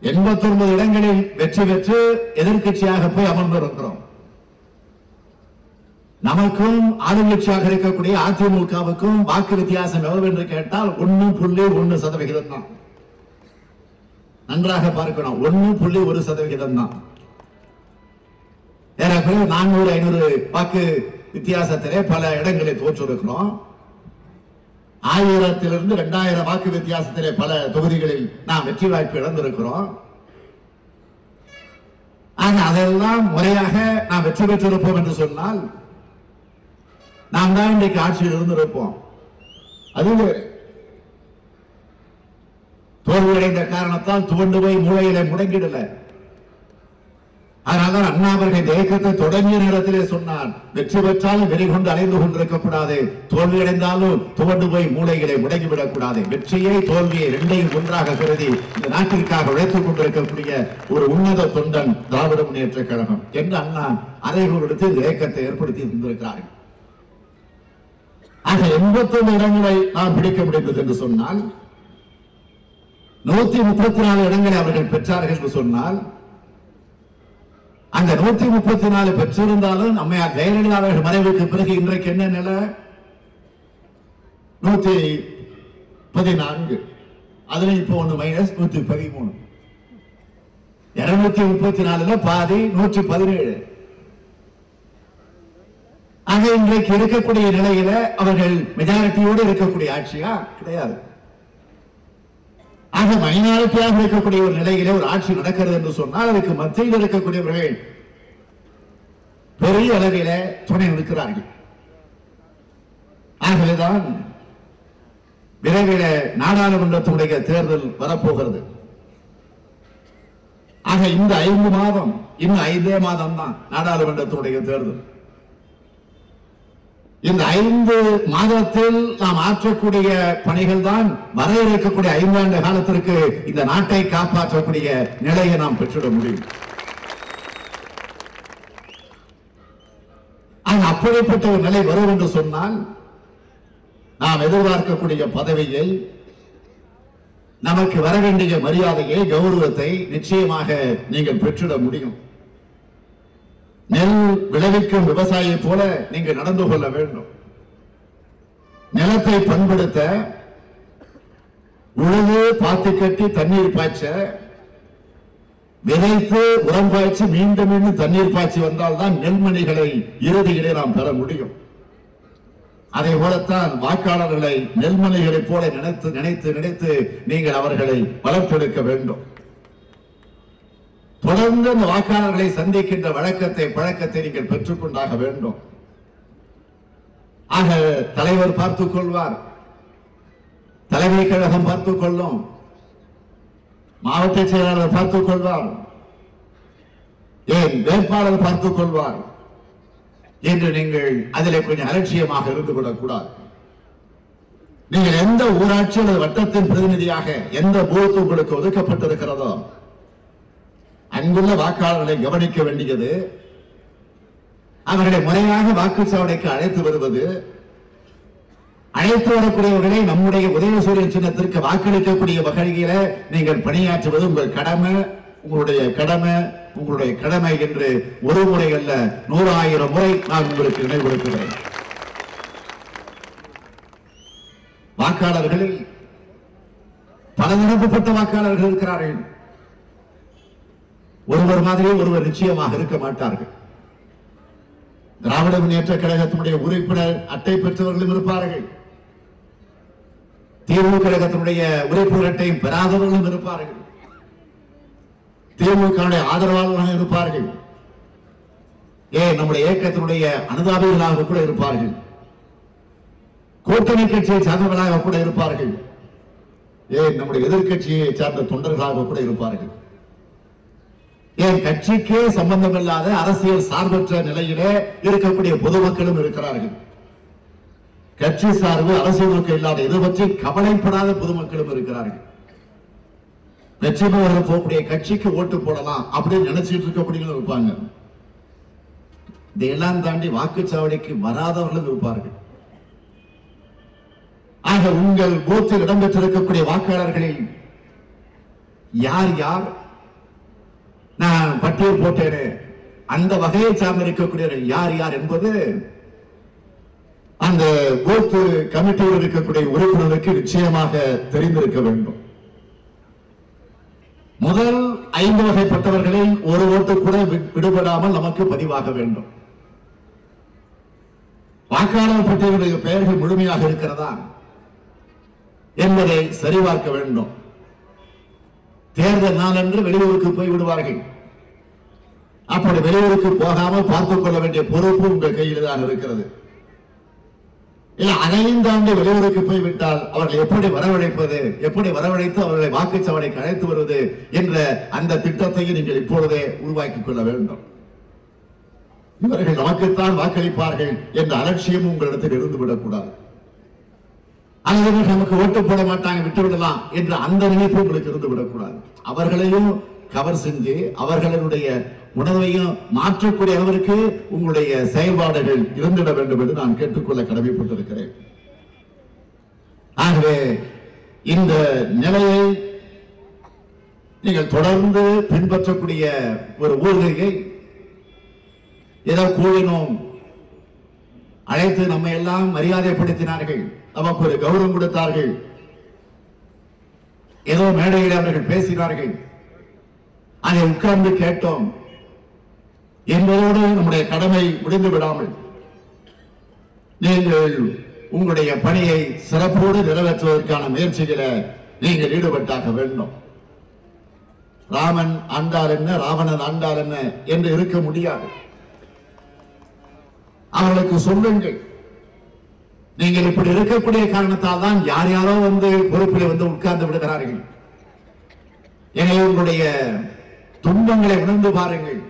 89 இடங்களில் வெற்றி பெற்று எதிர்கட்சியாக போய் அமர்ந்திருக்கிறோம். நமக்கும் ஆளுங்கட்சியாக இருக்கக்கூடிய அதிமுகவுக்கும் வாக்கு வித்தியாசம் எவ்வளவு என்று கேட்டால் 1.1% தான். நன்றாக பார்க்கணும், 1.1% தான். ஏறக்குறைய 400-500 வாக்கு வித்தியாசத்திலே பல இடங்களை தோற்றிருக்கிறோம். 1000 - 2000 வாக்கு வித்தியாசத்திலே பல தொகுதிகளில் நாம் வெற்றி வாய்ப்பு இழந்திருக்கிறோம். ஆக அதெல்லாம் முறையாக நாம் வெற்றி பெற்றிருப்போம் என்று சொன்னால் நாம் தான் இன்றைக்கு ஆட்சியில் இருந்திருப்போம். அது தோல்வியடைந்த காரணத்தால் துவண்டு போய் மூளையில முடங்கிடல. அதனால்தான் அண்ணா அவர்கள் இந்த இயக்கத்தை தொடங்கிய நேரத்திலே சொன்னார், வெற்றி பெற்றாலும் வெறி கொண்டு அலைந்து கொண்டிருக்க கூடாது, தோல்வியடைந்தாலும் துவண்டு போய் மூளைகளை முடங்கிவிடக் கூடாது. வெற்றியை தோல்வியை இரண்டையும் ஒன்றாக கருதி இந்த நாட்டிற்காக உழைத்துக் கொண்டிருக்கக்கூடிய ஒரு உன்னத தொண்டன் திராவிட முன்னேற்ற கழகம் என்று அண்ணா அறைகூர் எடுத்து இந்த இயக்கத்தை ஏற்படுத்தி இருந்திருக்கிறார்கள். ஆக 89 இடங்களை நாம் பிடிக்க முடிந்தது என்று சொன்னால், 134 இடங்களை அவர்கள் பெற்றார்கள் என்று சொன்னால், அந்த 134 பெற்றிருந்தாலும் அம்மையார் ஜெயலலிதா அவர்கள் மறைவுக்கு பிறகு இன்றைக்கு என்ன நிலை? 114. அதுல இப்போ ஒன்று மைனஸ் 113. 234 பாதி 117. ஆக இன்றைக்கு இருக்கக்கூடிய நிலையில அவர்கள் மெஜாரிட்டியோடு இருக்கக்கூடிய ஆட்சியா? கிடையாது. ஆக மைனாரிட்டியாக இருக்கக்கூடிய ஒரு நிலையிலே ஒரு ஆட்சி நடக்கிறது என்று சொன்னால் அதுக்கு மத்தியில் இருக்கக்கூடியவர்கள் பெரிய அளவில துணை நிற்கிறார்கள். ஆகவேதான் விரைவில் நாடாளுமன்றத்துடைய தேர்தல் வரப்போகிறது. ஆக இந்த 5 மாதம், இன்னும் 5 மாதம் தான் நாடாளுமன்றத்துடைய தேர்தல். இந்த 5 மாதத்தில் நாம் ஆற்றக்கூடிய பணிகள் தான் வர இருக்கக்கூடிய 5 ஆண்டு காலத்திற்கு இந்த நாட்டை காப்பாற்றக்கூடிய நிலையை நாம் பெற்றுட முடியும். அப்படிப்பட்ட ஒரு நிலை வரும் என்று சொன்னால் நாம் எதிர்பார்க்கக்கூடிய பதவியை, நமக்கு வர வேண்டிய மரியாதையை, கௌரவத்தை நிச்சயமாக நீங்கள் பெற்றிட முடியும். நெல் விளைவிக்கும் விவசாயியை போல நீங்கள் நடந்து கொள்ள வேண்டும். நிலத்தை பண்படுத்த, உழுது பாத்தி கட்டி தண்ணீர் பாய்ச்ச, விதைத்து உரம் பாய்ச்சி மீண்டும் மீண்டும் தண்ணீர் பாய்ச்சி வந்தால்தான் நெல்மணிகளை இறுதியிலே நாம் பெற முடியும். அதே போலத்தான் வாக்காளர்களை நெல்மணிகளை போல நினைத்து நினைத்து நினைத்து நீங்கள் அவர்களை வளர்த்தெடுக்க வேண்டும். தொடர்ந்து அந்த வாக்காளர்களை சந்திக்கின்ற பழக்கத்தை நீங்கள் பெற்றுக் கொண்டாக வேண்டும். ஆக தலைவர் பார்த்துக் கொள்வார், தலைமை கழகம் பார்த்துக் கொள்ளும், மாவட்ட செயலாளர் பார்த்துக் கொள்வார், ஏன் வேட்பாளர் பார்த்துக் கொள்வார் என்று நீங்கள் அதிலே கொஞ்சம் அலட்சியமாக இருந்து விடக்கூடாது. நீங்கள் எந்த ஊராட்சி அல்லது வட்டத்தின் பிரதிநிதியாக எந்த பூத் உங்களுக்கு ஒதுக்கப்பட்டிருக்கிறதோ அங்குள்ள வாக்காளர்களை கவனிக்க வேண்டியது, அவர்களை முறையாக வாக்குச்சாவடிக்கு அழைத்து வருவது, அழைத்து வரக்கூடியவர்களை நம்முடைய உதயசூரியன் சின்னத்திற்கு வாக்களிக்கக்கூடிய வகையில நீங்கள் பணியாற்றுவது உங்கள் கடமை, உங்களுடைய கடமை என்று ஒரு முறை அல்ல 100,000 முறை நான் உங்களுக்கு நினைவுபடுத்துகிறேன். வாக்காளர்களில் பலதரப்பட்ட வாக்காளர்கள் இருக்கிறார்கள். ஒருவர் மாதிரி ஒருவர் நிச்சயமாக இருக்க மாட்டார்கள். திராவிட முன்னேற்ற கழகத்தினுடைய உறுப்பினர் அட்டை பெற்றவர்களும் இருப்பார்கள், திமுக கழகத்தினுடைய உறுப்பினர் அட்டையும் பெறாதவர்களும் இருப்பார்கள், திமுக ஆதரவாளர்களாக இருப்பார்கள், ஏன் நம்முடைய இயக்கத்தினுடைய அனுதாபிகளாக கூட இருப்பார்கள், கூட்டணி கட்சியை சார்ந்தவர்களாக கூட இருப்பார்கள், ஏன் நம்முடைய எதிர்கட்சியை சார்ந்த தொண்டர்களாக கூட இருப்பார்கள், ஏன் கட்சிக்கே சம்பந்தமில்லாத அரசியல் சார்பற்ற நிலையிலே இருக்கக்கூடிய பொதுமக்களும் இருக்கிறார்கள். கட்சி சார்பு அரசியல் நோக்கம் இல்லாத இது பற்றி கவலைப்படாத பொதுமக்களும் இருக்கிறார்கள். வெற்றி பெற போகக்கூடிய கட்சிக்கு ஓட்டு போடலாம் அப்படின்னு நினைச்சிட்டு இருக்கக்கூடியவங்களும் இருப்பாங்க. இதையெல்லாம் தாண்டி வாக்குச்சாவடிக்கு வராதவர்களும் இருப்பார்கள். ஆக உங்கள் பூத்தில் இடம்பெற்றிருக்கக்கூடிய வாக்காளர்களில் யார் யார் நான் பட்டியல் போட்டேனே அந்த வகையை சார்ந்திருக்கக்கூடியவர்கள் யார் யார் என்பது அந்த பூத் கமிட்டியில் இருக்கக்கூடிய உறுப்பினருக்கு நிச்சயமாக தெரிந்திருக்க வேண்டும். முதல் 5 வகைப்பட்டவர்களில் ஒரு ஓட்டு கூட விடுபடாமல் நமக்கு பதிவாக வேண்டும். வாக்காளர் பட்டியலுடைய பெயர்கள் முழுமையாக இருக்கிறதா என்பதை சரிபார்க்க வேண்டும். தேர்தல் நாளன்று வெளியூருக்கு போய் விடுவார்கள். அப்படி வெளியூருக்கு போகாமல் பார்த்துக் கொள்ள வேண்டிய பொறுப்பு உங்கள் கையில் தான் இருக்கிறது. அதையும் தாண்டி வெளியூருக்கு போய்விட்டால் அவர்கள் எப்படி வரவழைப்பது, எப்படி வரவழைத்து அவர்களை வாக்குச்சாவடிக்கு அழைத்து வருவது என்ற அந்த திட்டத்தையும் நீங்கள் இப்பொழுதே உருவாக்கிக் கொள்ள வேண்டும். இவர்கள் நமக்குத்தான் வாக்களிப்பார்கள் என்ற அலட்சியம் உங்களிடத்தில் இருந்துவிடக்கூடாது. அல்லது நமக்கு ஓட்டு போட மாட்டாங்க விட்டுவிடலாம் என்ற அந்த நினைப்பு உங்களுக்கு இருந்துவிடக்கூடாது. அவர்களையும் கவர் செஞ்சு அவர்களுடைய உணர்வையும் மாற்றக்கூடிய அளவிற்கு உங்களுடைய செயல்பாடுகள் இருந்திட வேண்டும் என்று நான் கேட்டுக்கொள்ள கடமைப்பட்டிருக்கிறேன். ஆகவே இந்த நிலையை நீங்கள் தொடர்ந்து பின்பற்றக்கூடிய ஒரு ஊர்தியை ஏதோ கூறினோம் அழைத்து நம்மை எல்லாம் மரியாதைப்படுத்தினார்கள், நமக்கு ஒரு கௌரவம் கொடுத்தார்கள், ஏதோ மேடையில் அவர்கள் பேசினார்கள், அதை உட்கார்ந்து கேட்டோம் என்பதோடு நம்முடைய கடமை முடிந்து விடாமல் நீங்கள் உங்களுடைய பணியை சிறப்போடு நிறைவேற்றுவதற்கான முயற்சிகளை நீங்கள் ஈடுபட்டாக வேண்டும். ராமன் ஆண்டால் என்ன, ராவணன் ஆண்டால் என்ன என்று இருக்க முடியாது. அவர்களுக்கு சொல்லுங்கள், நீங்கள் இப்படி இருக்கக்கூடிய காரணத்தால் தான் யார் யாரோ வந்து பொறுப்பில் வந்து உட்கார்ந்து விடுகிறார்கள். எனவே உங்களுடைய துன்பங்களை உணர்ந்து பாருங்கள்.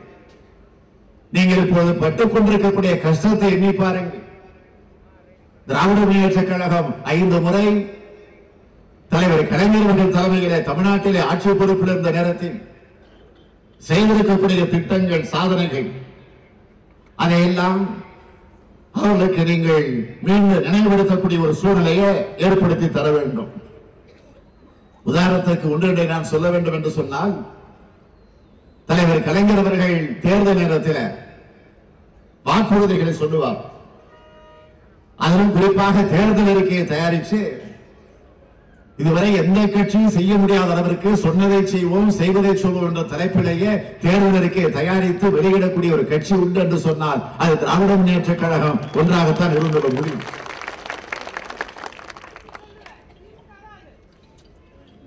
நீங்கள் இப்போது பட்டுக் கொண்டிருக்கக்கூடிய கஷ்டத்தை எண்ணி பாருங்கள். திராவிட முன்னேற்ற கழகம் 5 முறை தலைவர் கலைஞர் அவர்கள் தலைமையிலே தமிழ்நாட்டிலே ஆட்சி பொறுப்பில் இருந்த நேரத்தில் செய்திருக்கக்கூடிய திட்டங்கள், சாதனைகள், அதையெல்லாம் அவர்களுக்கு நீங்கள் மீண்டும் நினைவுபடுத்தக்கூடிய ஒரு சூழ்நிலையை ஏற்படுத்தி தர வேண்டும். உதாரணத்திற்கு ஒன்றை நான் சொல்ல வேண்டும் என்று சொன்னால், தலைவர் கலைஞர் அவர்கள் தேர்தல் நேரத்தில் வாக்குறுதிகளை சொல்லுவார். அதிலும் குறிப்பாக தேர்தல் அறிக்கையை தயாரித்து இதுவரை எந்த கட்சியும் செய்ய முடியாத அளவிற்கு சொன்னதை செய்வோம் செய்வதை சொல்வோம் என்ற தலைப்பிலேயே தேர்தல் அறிக்கையை தயாரித்து வெளியிடக்கூடிய ஒரு கட்சி உண்டு என்று சொன்னால் அது திராவிட முன்னேற்ற கழகம் ஒன்றாகத்தான் இருந்துள்ள முடியும்.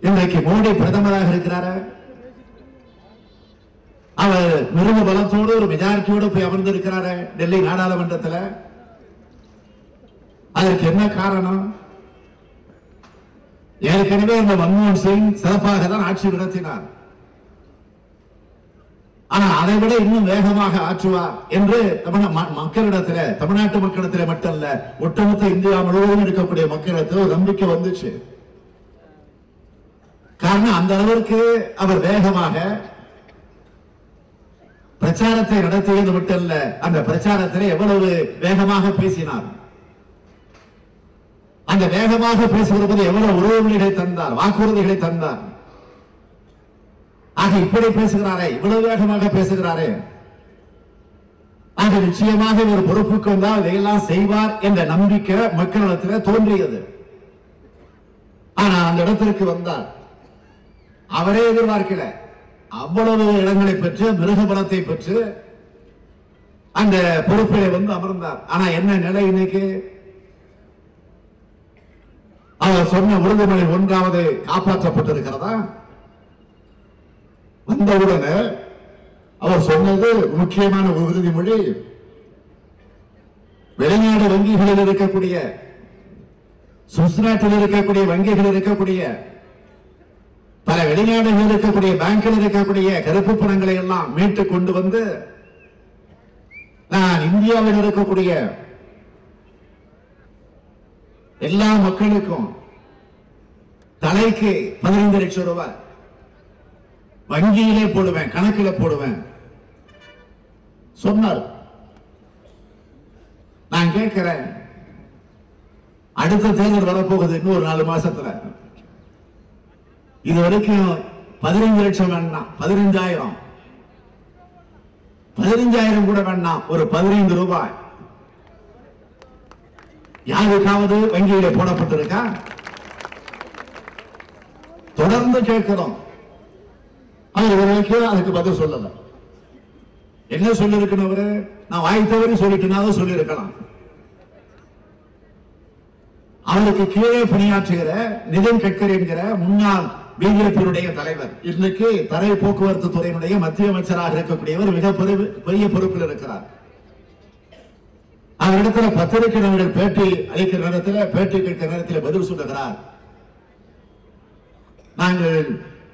இன்றைக்கு மோடி பிரதமராக இருக்கிறாரா? அவர் மிருக பலத்தோடு ஒரு மெஜாரிட்டியோடு போய் அமர்ந்திருக்கிறாரு டெல்லி நாடாளுமன்றத்தில். அதற்கு என்ன காரணம்? ஏற்கனவே இந்த மன்மோகன் சிங் சிறப்பாக தான் ஆட்சி நடத்தினார். ஆனா அதை விட இன்னும் வேகமாக ஆற்றுவார் என்று மக்களிடத்தில், தமிழ்நாட்டு மக்களிடத்தில் மட்டுமல்ல ஒட்டுமொத்த இந்தியா முழுவதும் இருக்கக்கூடிய மக்களிடத்தில் ஒரு நம்பிக்கை வந்துச்சு. காரணம், அந்த அளவிற்கு அவர் வேகமாக பிரச்சாரத்தை நடத்தியது மட்டுமல்ல, அந்த பிரச்சாரத்திலே எவ்வளவு வேகமாக பேசினார். அந்த வேகமாக பேசுகிறது எவ்வளவு உறவுகளை தந்தார், வாக்குறுதிகளை தந்தார். ஆக இப்படி பேசுகிறாரே, இவ்வளவு வேகமாக பேசுகிறாரே, ஆக நிச்சயமாக ஒரு பொறுப்புக்கு வந்தால் இதையெல்லாம் செய்வார் என்ற நம்பிக்கை மக்களிடத்தில் தோன்றியது. ஆனா அந்த இடத்திற்கு வந்தார், அவரே எதிர்பார்க்கல. அவ்வளவு இடங்களை பெற்று மிருக பலத்தை பெற்று அந்த பொறுப்பிலே வந்து அமர்ந்தார். ஆனா என்ன நிலை இன்னைக்கு? அவர் சொன்ன உறுதிமொழி ஒன்றாவது காப்பாற்றப்பட்டிருக்கிறதா? வந்தவுடனே அவர் சொன்னது முக்கியமான உறுதிமொழி, வெளிநாடு வங்கிகளில் இருக்கக்கூடிய, சுவிஸ் நாட்டில் இருக்கக்கூடிய வங்கிகள் இருக்கக்கூடிய, பல வெளிநாடுகளில் இருக்கக்கூடிய பேங்கில் இருக்கக்கூடிய கருப்பு பணங்களை எல்லாம் மீட்டு கொண்டு வந்து நான் இந்தியாவில் இருக்கக்கூடிய எல்லா மக்களுக்கும் தலைக்கு 15 லட்சம் ரூபாய் வங்கியிலே போடுவேன், கணக்கில் போடுவேன் சொன்னார். நான் கேட்கிறேன், அடுத்த தேர்தல் வரப்போகுது இன்னும் ஒரு 4 மாசத்துல. இது வரைக்கும் 15 லட்சம் வேண்டாம், 15,000 கூட வேண்டாம், ஒரு 15 ரூபாய் யாருக்காவது வங்கியில போடப்பட்டிருக்கா? தொடர்ந்து கேட்கிறோம். அவர் வரைக்கும் அதுக்கு பதில் சொல்லல. என்ன சொல்லிருக்கணும் அவரு? நான் வாய் தவறி சொல்லிட்டு சொல்லியிருக்கலாம். அவருக்கு கீழே பணியாற்றுகிற நிதின் கட்கரி என்கிற முன்னாள் பிஜேபியுடைய தலைவர், இன்னைக்கு தரை போக்குவரத்து துறையினுடைய மத்திய அமைச்சராக இருக்கக்கூடியவர் மிக பெரிய பொறுப்பில் இருக்கிறார். அவரிடத்துல பத்திரிகை நிருபர்கள் பேட்டி அளிக்கிற நேரத்தில், பேட்டி கேட்கிற நேரத்தில் பதில் சொல்லுகிறார், நாங்கள்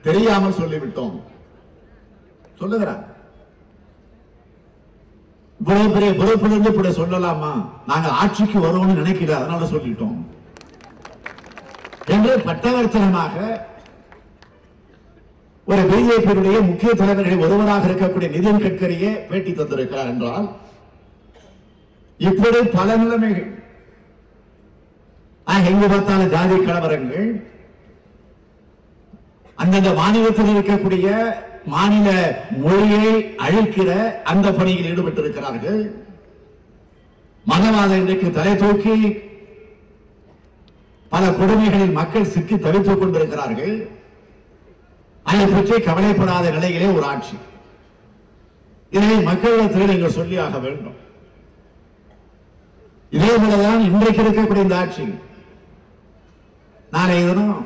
தெரியாமல் சொல்லிவிட்டோம் சொல்லுகிறார். இவ்வளவு பெரிய பொறுப்பிலிருந்து இப்படி சொல்லலாமா? நாங்கள் ஆட்சிக்கு வருவோம்னு நினைக்கல, அதனால சொல்லிட்டோம் என்று பட்டவர்த்தனமாக ஒரு பிஜேபியுடைய முக்கிய தலைவர்களில் ஒருவராக இருக்கக்கூடிய நிதின் கட்கரியே பேட்டி தந்திருக்கிறார் என்றால், இப்படி பல நிலைமைகள். எங்கு பார்த்தாலும் ஜாதி கலவரங்கள், அந்தந்த மாநிலத்தில் இருக்கக்கூடிய மாநில மொழியை அழிக்கிற அந்த பணியில் ஈடுபட்டிருக்கிறார்கள். மதவாதம் இன்றைக்கு தலை தூக்கி பல கொடுமைகளில் மக்கள் சிக்கி தவித்துக் கொண்டிருக்கிறார்கள். அதை பற்றி கவலைப்படாத நிலையிலே ஒரு ஆட்சி. இதை மக்களிடத்தில் நீங்கள் சொல்லியாக வேண்டும். இதே போலதான் இன்றைக்கு இருக்கக்கூடிய இந்த ஆட்சி. நாளை தினம்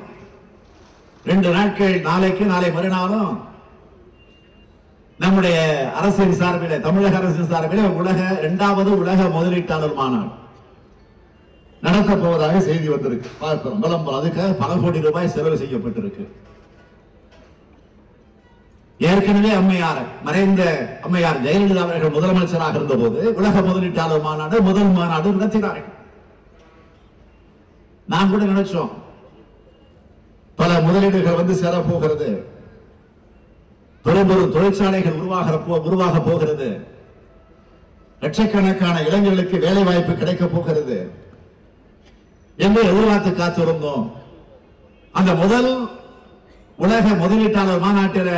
2 நாட்கள், நாளைக்கு நாளை மறுநாளும் நம்முடைய அரசின் சார்பில், தமிழக அரசின் சார்பில் 2வது உலக முதலீட்டாளர் மாநாடு நடத்த போவதாக செய்தி வந்திருக்கு. பார்க்கிறோம் விளம்பரம். அதுக்காக பல கோடி ரூபாய் செலவு செய்யப்பட்டிருக்கு. ஏற்கனவே மறைந்த அம்மையார் ஜெயலலிதா அவர்கள் முதலமைச்சராக இருந்த போது உலக முதலீட்டாளர் மாநாடு, முதல் மாநாடு நடத்தினார்கள். நாம் கூட நினைச்சோம் பல முதலீடுகள் வந்து சேரப்போகிறது, பெரும் பெரும் தொழிற்சாலைகள் உருவாக போகிறது, லட்சக்கணக்கான இளைஞர்களுக்கு வேலை வாய்ப்பு கிடைக்க போகிறது என்று எதிர்பார்த்து காத்திருந்தோம். அந்த முதல் உலக முதலீட்டாளர் மாநாட்டில்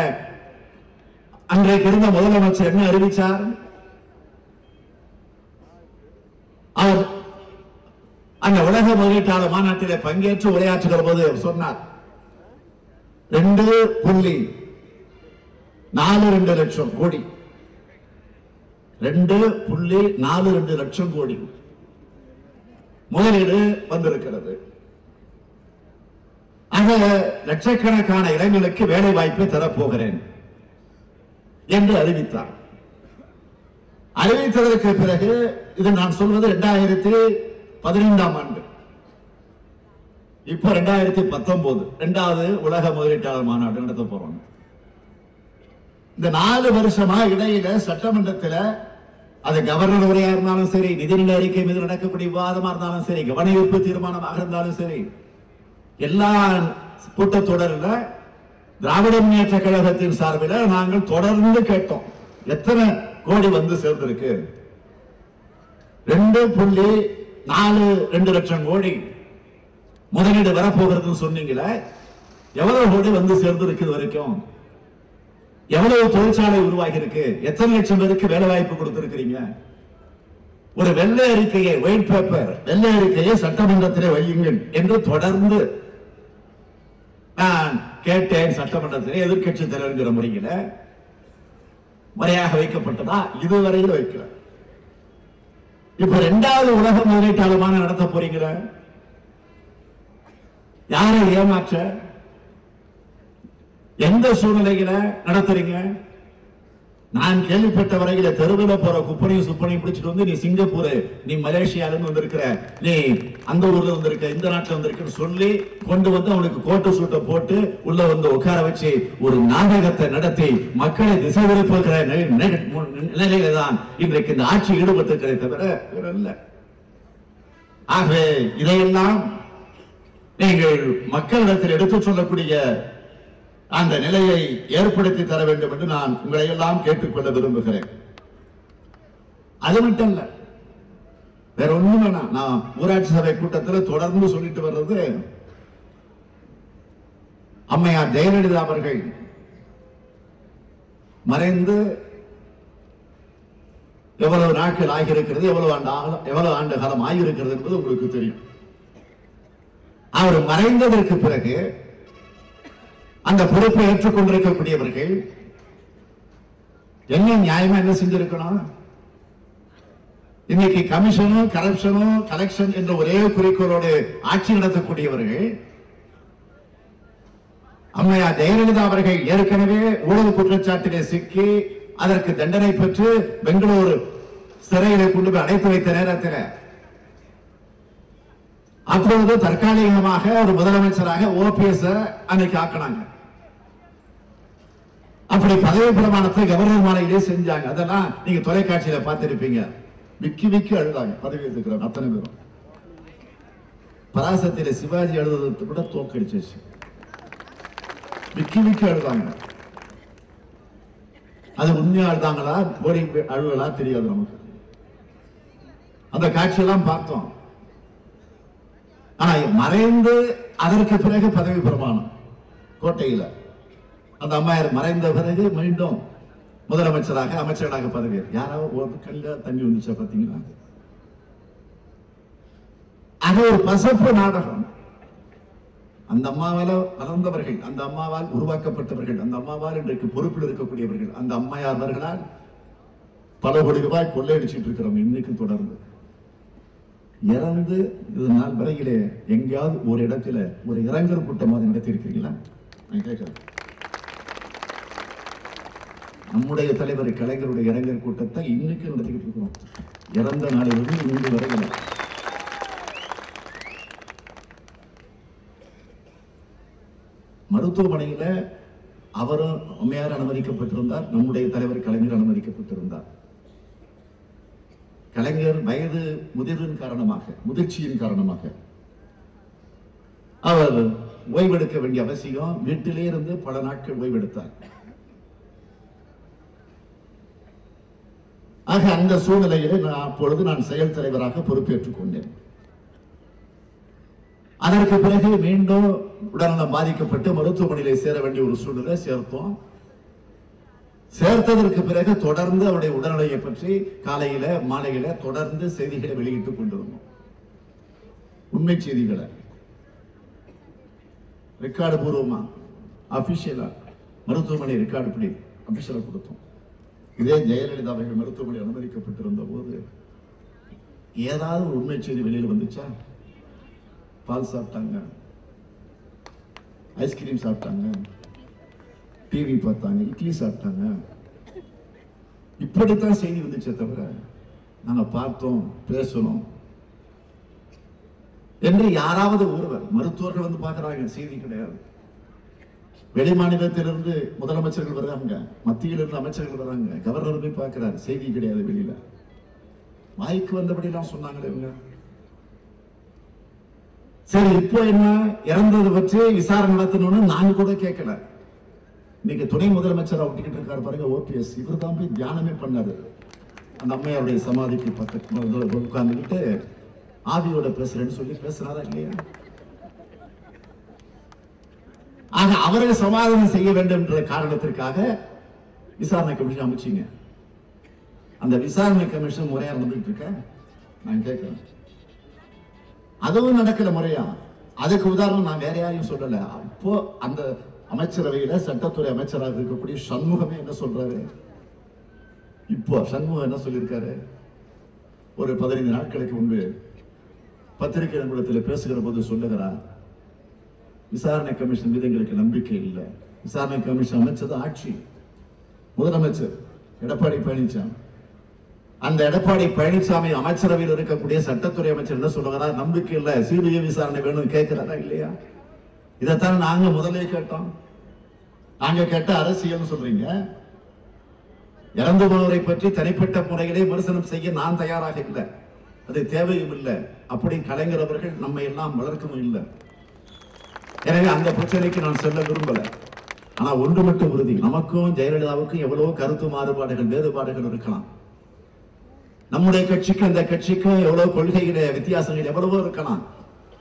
அன்றைக்கு இருந்த முதலமைச்சர் என்ன அறிவித்தார்? அவர் அந்த உலக முதலீட்டாளர் மாநாட்டில் பங்கேற்று உரையாற்றுகிற போது சொன்னார், 2.42 லட்சம் கோடி, 2.42 லட்சம் கோடி முதலீடு வந்திருக்கிறது. ஆக லட்சக்கணக்கான இளைஞர்களுக்கு வேலை வாய்ப்பை தரப்போகிறேன் என்று அறிவித்தார். அறிவித்ததற்கு பிறகு, இது நான் சொல்வது 2015ஆம் ஆண்டு, இப்ப 2019 2வது உலக முதலீட்டாளர் மாநாடு நடத்த போறோம். இந்த 4 வருஷமா இடையில சட்டமன்றத்தில், அது கவர்னர் உரையா இருந்தாலும் சரி, நிதிநிலை அறிக்கை மீது நடக்கக்கூடிய விவாதமா இருந்தாலும் சரி, கவனஈர்ப்பு தீர்மானமாக இருந்தாலும் சரி, எல்லா கூட்டத்தொடரில் திராவிட முன்னேற்ற கழகத்தின் சார்பில் நாங்கள் தொடர்ந்து கேட்டோம், எத்தனை கோடி வந்து சேர்ந்திருக்கு? 2.42 லட்சம் கோடி முதலீடு வரப்போகிறது சொன்னீங்களே, எவ்வளவு கோடி வந்து சேர்ந்திருக்கு வரைக்கும்? எவ்வளவு தொழிற்சாலை உருவாகி இருக்கு? எத்தனை லட்சம் பேருக்கு வேலை வாய்ப்பு கொடுத்திருக்கிறீங்க? ஒரு வெள்ளை அறிக்கையை, ஒயிட் பேப்பர், வெள்ளை அறிக்கையை சட்டமன்றத்திலே வையுங்கள் என்று தொடர்ந்து நான் கேட்டேன். சட்டமன்றத்திலே எதிர்கட்சி தலைவர்கிற முறையில் முறையாக வைக்கப்பட்டதா? இதுவரையில் வைக்கல. இப்ப 2வது உலக முதலீட்டாளர் மாநாடு நடத்த போறீங்களா? யாரை ஏமாற்ற, எந்த சூழ்நிலையில நடத்துறீங்க? நான் கேள்விப்பட்ட வரையில தெருவில் போற குப்பனையும் சுப்பனையும் பிடிச்சிட்டு வந்து, நீ சிங்கப்பூர், நீ மலேசியால இருந்து வந்திருக்கிற, நீ அந்த ஊர்ல வந்திருக்க, இந்த நாட்டில் வந்திருக்கன்னு சொல்லி கொண்டு வந்து அவனுக்கு கோட்டு சூட்டை போட்டு உள்ள வந்து உட்கார வச்சு ஒரு நாடகத்தை நடத்தி மக்களை திசை திருப்புகிற நிலையில தான் இன்றைக்கு இந்த ஆட்சி ஈடுபட்டிருக்கிறதை தவிர வேற இல்ல. ஆகவே இதையெல்லாம் நீங்கள் மக்களிடத்தில் எடுத்துச் சொல்லக்கூடிய அந்த நிலையை ஏற்படுத்தி தர வேண்டும் என்று நான் உங்களை எல்லாம் கேட்டுக்கொள்ள விரும்புகிறேன். அது மட்டும் இல்ல, வேற ஒண்ணும் வேணாம். நான் ஊராட்சி சபை கூட்டத்தில் தொடர்ந்து சொல்லிட்டு வர்றது, அம்மையார் ஜெயலலிதா அவர்கள் மறைந்து எவ்வளவு நாட்கள் ஆகியிருக்கிறது, எவ்வளவு ஆண்டு காலம் ஆகியிருக்கிறது என்பது உங்களுக்கு தெரியும். அவர் மறைந்ததற்கு பிறகு அந்த பொறுப்பை ஏற்றுக்கொண்டிருக்கக்கூடியவர்கள் என்ன நியாயமா என்ன செஞ்சிருக்கணும்? இன்னைக்கு கமிஷனும் கரப்ஷனும் கலெக்ஷன் என்ற ஒரே குறிக்கோளோடு ஆட்சி நடத்தக்கூடியவர்கள், அம்மையார் ஜெயலலிதா அவர்கள் ஏற்கனவே ஊழல் குற்றச்சாட்டிலே சிக்கி அதற்கு தண்டனை பெற்று பெங்களூரு சிறையிலே கொண்டு போய் அடைத்து வைத்த நேரத்தில் அப்பொழுது தற்காலிகமாக ஒரு முதலமைச்சராக ஓபிஎஸ் அன்னைக்கு ஆக்கினாங்க. அப்படி பதவி பிரமாணத்தை கவர்னர் மாளிகையிலே செஞ்சாங்க. அதெல்லாம் நீங்க தொலைக்காட்சியில பார்த்திருப்பீங்க. விக்கி விக்கி அழுதாங்க பதவி எடுத்துக்கிறாங்க அத்தனை பேரும். பராசத்திலே சிவாஜி எழுதுறதுக்கு கூட தோக்கடிச்சு விக்கி விக்கி அழுதாங்க. அது உண்மையா அழுதாங்களா போடி அழுவலா தெரியாது நமக்கு. அந்த காட்சியெல்லாம் பார்த்தோம். ஆனா மறைந்து அதற்கு பிறகு பதவி பிரமாணம் கோட்டையில அந்த அம்மையார் மறைந்த பிறகு மீண்டும் முதலமைச்சராக அமைச்சராக பதவி. யாராவது ஒரு கல்ல தண்ணி வந்துச்சா பாத்தீங்களா? அது ஒரு பசப்பு நாடகம். அந்த அம்மாவால வளர்ந்தவர்கள், அந்த அம்மாவால் உருவாக்கப்பட்டவர்கள், அந்த அம்மாவால் இன்றைக்கு பொறுப்பில் இருக்கக்கூடியவர்கள், அந்த அம்மையார்களால் பல கோடி ரூபாய் கொள்ளையடிச்சிட்டு இருக்கிறோம். இன்னைக்கு தொடர்ந்து இறந்து இது நாள் வரையிலே எங்கேயாவது ஒரு இடத்துல ஒரு இரங்கல் கூட்டமாக நடத்தி இருக்கிறீங்களா? நான் கேட்கிறேன். நம்முடைய தலைவர் கலைஞருடைய இரங்கல் கூட்டத்தை இன்னைக்கு நடத்திக்கிட்டு இருக்கிறோம். இறந்த நாளிலிருந்து இன்று வரையில் மருத்துவமனையில அவரும் அம்மையார் அனுமதிக்கப்பட்டிருந்தார். நம்முடைய தலைவர் கலைஞர் அனுமதிக்கப்பட்டிருந்தார். கலைஞர் வயது முதிர்வின் காரணமாக, முதிர்ச்சியின் காரணமாக அவர் ஓய்வெடுக்க வேண்டிய அவசியம், வீட்டிலே இருந்து பல நாட்கள் ஓய்வெடுத்தார். ஆக அந்த சூழ்நிலையிலே அப்பொழுது நான் செயல் தலைவராக பொறுப்பேற்றுக் கொண்டேன். அதற்கு பிறகு மீண்டும் உடல்நலம் பாதிக்கப்பட்டு மருத்துவமனையிலே சேர வேண்டிய ஒரு சூழ்நிலை சேர்த்தோம். சேர்த்ததற்கு பிறகு தொடர்ந்து அவருடைய உடல்நிலையை பற்றி காலையில மாலையில தொடர்ந்து செய்திகளை வெளியிட்டுக் கொண்டிருந்தோம். உண்மை செய்திகளை ரெக்கார்டு பூர்வமா அபிஷியலா மருத்துவமனை ரெக்கார்டு படி அபிஷியலா கொடுத்தோம். இதே ஜெயலலிதா அவர்கள் மருத்துவமனை அனுமதிக்கப்பட்டிருந்த போது ஏதாவது ஒரு உண்மை செய்தி வெளியில் வந்துச்சா? பால் சாப்பிட்டாங்க, ஐஸ்கிரீம் சாப்பிட்டாங்க, டிவி பார்த்தாங்க, இட்லி சாப்பிட்டாங்க, இப்படித்தான் செய்தி வந்துச்சே தவிர நாங்க பார்த்தோம் பேசணும் என்று யாராவது ஒருவர், மருத்துவர்கள் வந்து பார்க்கிறாங்க, செய்தி கிடையாது. வெளி மாநிலத்திலிருந்து முதலமைச்சர்கள் வர்றாங்க, மத்தியிலிருந்து அமைச்சர்கள் வர்றாங்க, கவர்னர் போய் பார்க்கிறார், செய்தி கிடையாது வெளியில. வாய்க்கு வந்தபடி எல்லாம் சொன்னாங்களே இவங்க. சரி, இப்போ என்ன இறந்தது பற்றி விசாரணை நடத்தணும்னு நாங்க கூட கேட்கல. இன்னைக்கு துணை முதலமைச்சரா ஒட்டிக்கிட்டு இருக்காரு பாருங்க ஓபிஎஸ். இவர் தான் போய் தியானமே பண்ணாரு. அந்த அம்மையாருடைய சமாதிக்கு பக்கத்துல உட்கார்ந்துக்கிட்டு ஆவியோட பேசுறேன்னு சொல்லி பேசுறாரா இல்லையா? ஆக அவரை சமாதானம் செய்ய வேண்டும் என்ற காரணத்திற்காக விசாரணை கமிஷன் அமைச்சிங்க. அந்த விசாரணை கமிஷன் முறையா நடந்துட்டு இருக்க நான் கேட்கிறேன். அதுவும் நடக்கல முறையா. அதுக்கு உதாரணம் நான் வேற யாரையும் சொல்லல. அப்போ அந்த அமைச்சரவையில சட்டத்துறை அமைச்சராக இருக்கக்கூடிய சண்முகமே என்ன சொல்றாரு? இப்போ சண்முகம் என்ன சொல்லியிருக்காரு? ஒரு 15 நாட்களுக்கு முன்பு பத்திரிகை நிறுவனத்தில் பேசுகிற போது சொல்லுகிறார், விசாரணை கமிஷன் மீது எங்களுக்கு நம்பிக்கை இல்லை. விசாரணை கமிஷன் அமைச்சது ஆட்சி, முதலமைச்சர் எடப்பாடி பழனிசாமி. அந்த எடப்பாடி பழனிசாமி அமைச்சரவையில் இருக்கக்கூடிய சட்டத்துறை அமைச்சர் என்ன சொல்லுகிறார்? நம்பிக்கை இல்லை, சிபிஐ விசாரணை வேணும் கேட்கிறாரா இல்லையா? இதைத்தான் நாங்க முதலே கேட்டோம். நாங்க கேட்ட அரசியல் சொல்றீங்க. இறந்து போனவரை பற்றி தனிப்பட்ட முறையிலே விமர்சனம் செய்ய நான் தயாராக இல்லை, அது தேவையும் இல்லை. அப்படி கலைஞர் அவர்கள் நம்மை எல்லாம் வளர்க்கவும் இல்லை. எனவே அந்த பிரச்சனைக்கு நான் செல்ல விரும்பல. ஆனா ஒன்று மட்டும் உறுதி, நமக்கும் ஜெயலலிதாவுக்கும் எவ்வளவோ கருத்து மாறுபாடுகள் வேறுபாடுகள் இருக்கலாம். நம்முடைய கட்சிக்கு அந்த கட்சிக்கு எவ்வளவு கொள்கையில வித்தியாசங்கள் எவ்வளவோ இருக்கலாம்.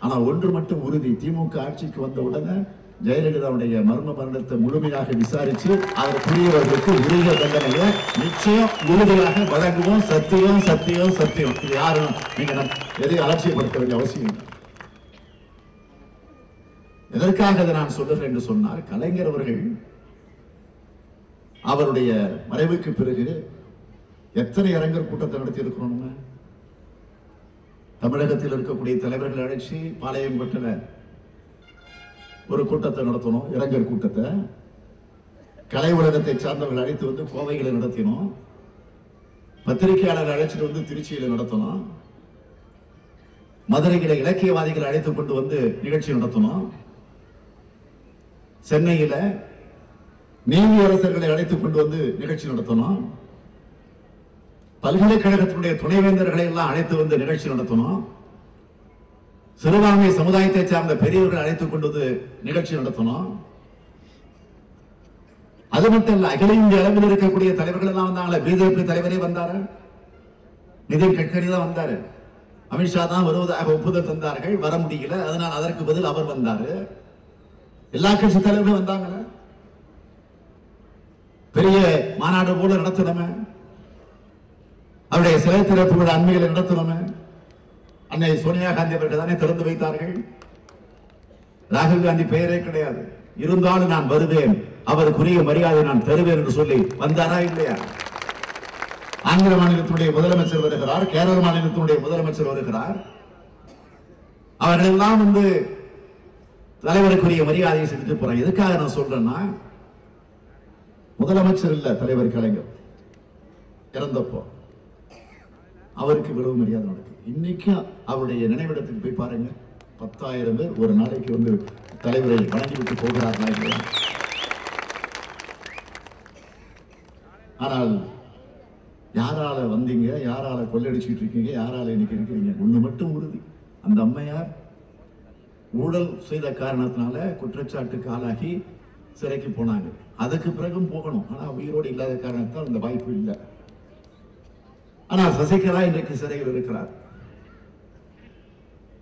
ஆனா ஒன்று மட்டும் உறுதி, திமுக ஆட்சிக்கு வந்த உடனே ஜெயலலிதாவுடைய மர்ம மரணத்தை முழுமையாக விசாரிச்சு அதற்குரியவர்களுக்கு உரிய தண்டனையை நிச்சயம் உறுதியாக வழங்குவோம். சத்தியம் சத்தியம் சத்தியம். இது யாரும் நீங்க எதையும் அலட்சியப்படுத்த வேண்டிய அவசியம் இல்லை. எதற்காக அதை நான் சொல்லுகிறேன் என்று சொன்னால், கலைஞர் அவர்கள் அவருடைய மறைவுக்கு பிறகு எத்தனை இரங்கல் கூட்டத்தை நடத்தி இருக்கிறோம். தமிழகத்தில் இருக்கக்கூடிய தலைவர்கள் அழைச்சி பாளையங்கோட்டில் ஒரு கூட்டத்தை நடத்தணும், இரங்கல் கூட்டத்தை. கலை உலகத்தை சார்ந்தவர்கள் அழைத்து வந்து கோவைகளை நடத்தினோம். பத்திரிகையாளர்கள் அழைச்சிட்டு வந்து திருச்சியில நடத்தணும். மதுரையில இலக்கியவாதிகளை அழைத்துக் கொண்டு வந்து நிகழ்ச்சி நடத்தணும். சென்னையில நீதியரசர்களை அழைத்துக் கொண்டு வந்து நிகழ்ச்சி நடத்தணும். பல்கலைக்கழகத்தினுடைய துணைவேந்தர்களை எல்லாம் அழைத்து வந்து நிகழ்ச்சி நடத்தணும். சிறுபான்மை சமுதாயத்தை சார்ந்த பெரியவர்கள் அழைத்துக் கொண்டு வந்து நிகழ்ச்சி நடத்தணும். அது மட்டும் இல்ல, அகில இந்திய அளவில் இருக்கக்கூடிய தலைவர்கள் எல்லாம் வந்தாங்களே. பிஜேபி தலைவரே வந்தாரு, நிதின் கட்கரி தான் வந்தாரு, அமித்ஷா தான் வருவதாக ஒப்புதல் தந்தார்கள், வர முடியல, அதனால் அதற்கு பதில் அவர் வந்தாரு. எல்லா கட்சி தலைவர்களும் வந்தாங்க. பெரிய மாநாடு போல நடத்தணுமே, அவருடைய சிலை திறப்பு விழா அண்மைகளை நடத்தணுமே. அன்னை சோனியா காந்தி அவர்கள் தானே திறந்து வைத்தார்கள். ராகுல் காந்தி பெயரே கிடையாது. இருந்தாலும் நான் வருவேன், அவருக்குரிய மரியாதை நான் தருவேன் என்று சொல்லி வந்தாரா இல்லையா? ஆந்திர மாநிலத்தினுடைய முதலமைச்சர் வருகிறார், கேரள மாநிலத்தினுடைய முதலமைச்சர் வருகிறார். அவர்கள் எல்லாம் வந்து தலைவருக்குரிய மரியாதையை செஞ்சுட்டு போறாங்க. எதுக்காக நான் சொல்றேன்னா, முதலமைச்சர் இல்ல தலைவர் கலைஞர் இறந்தப்போ அவருக்கு விரும்ப மரியாதை நடக்குது. இன்னைக்கு அவருடைய நினைவிடத்துக்கு போய் பாருங்க, 10,000 பேர் ஒரு நாளைக்கு வந்து தலைவரை வணங்கிவிட்டு போகிறார்களா இல்லையா? ஆனால் யாரால வந்தீங்க, யாரால கொள்ளடிச்சுட்டு இருக்கீங்க, யாரால இன்னைக்கு இருக்கிறீங்க? ஒண்ணு மட்டும் உறுதி, அந்த அம்மையார் ஊழல் செய்த காரணத்தினால குற்றச்சாட்டுக்கு ஆளாகி சிறைக்கு போனாங்க. அதுக்கு பிறகும் போகணும், ஆனா உயிரோடு இல்லாத காரணத்தால் அந்த வாய்ப்பு இல்லை. ஆனால் சசிகலா இன்றைக்கு சிறையில் இருக்கிறார்.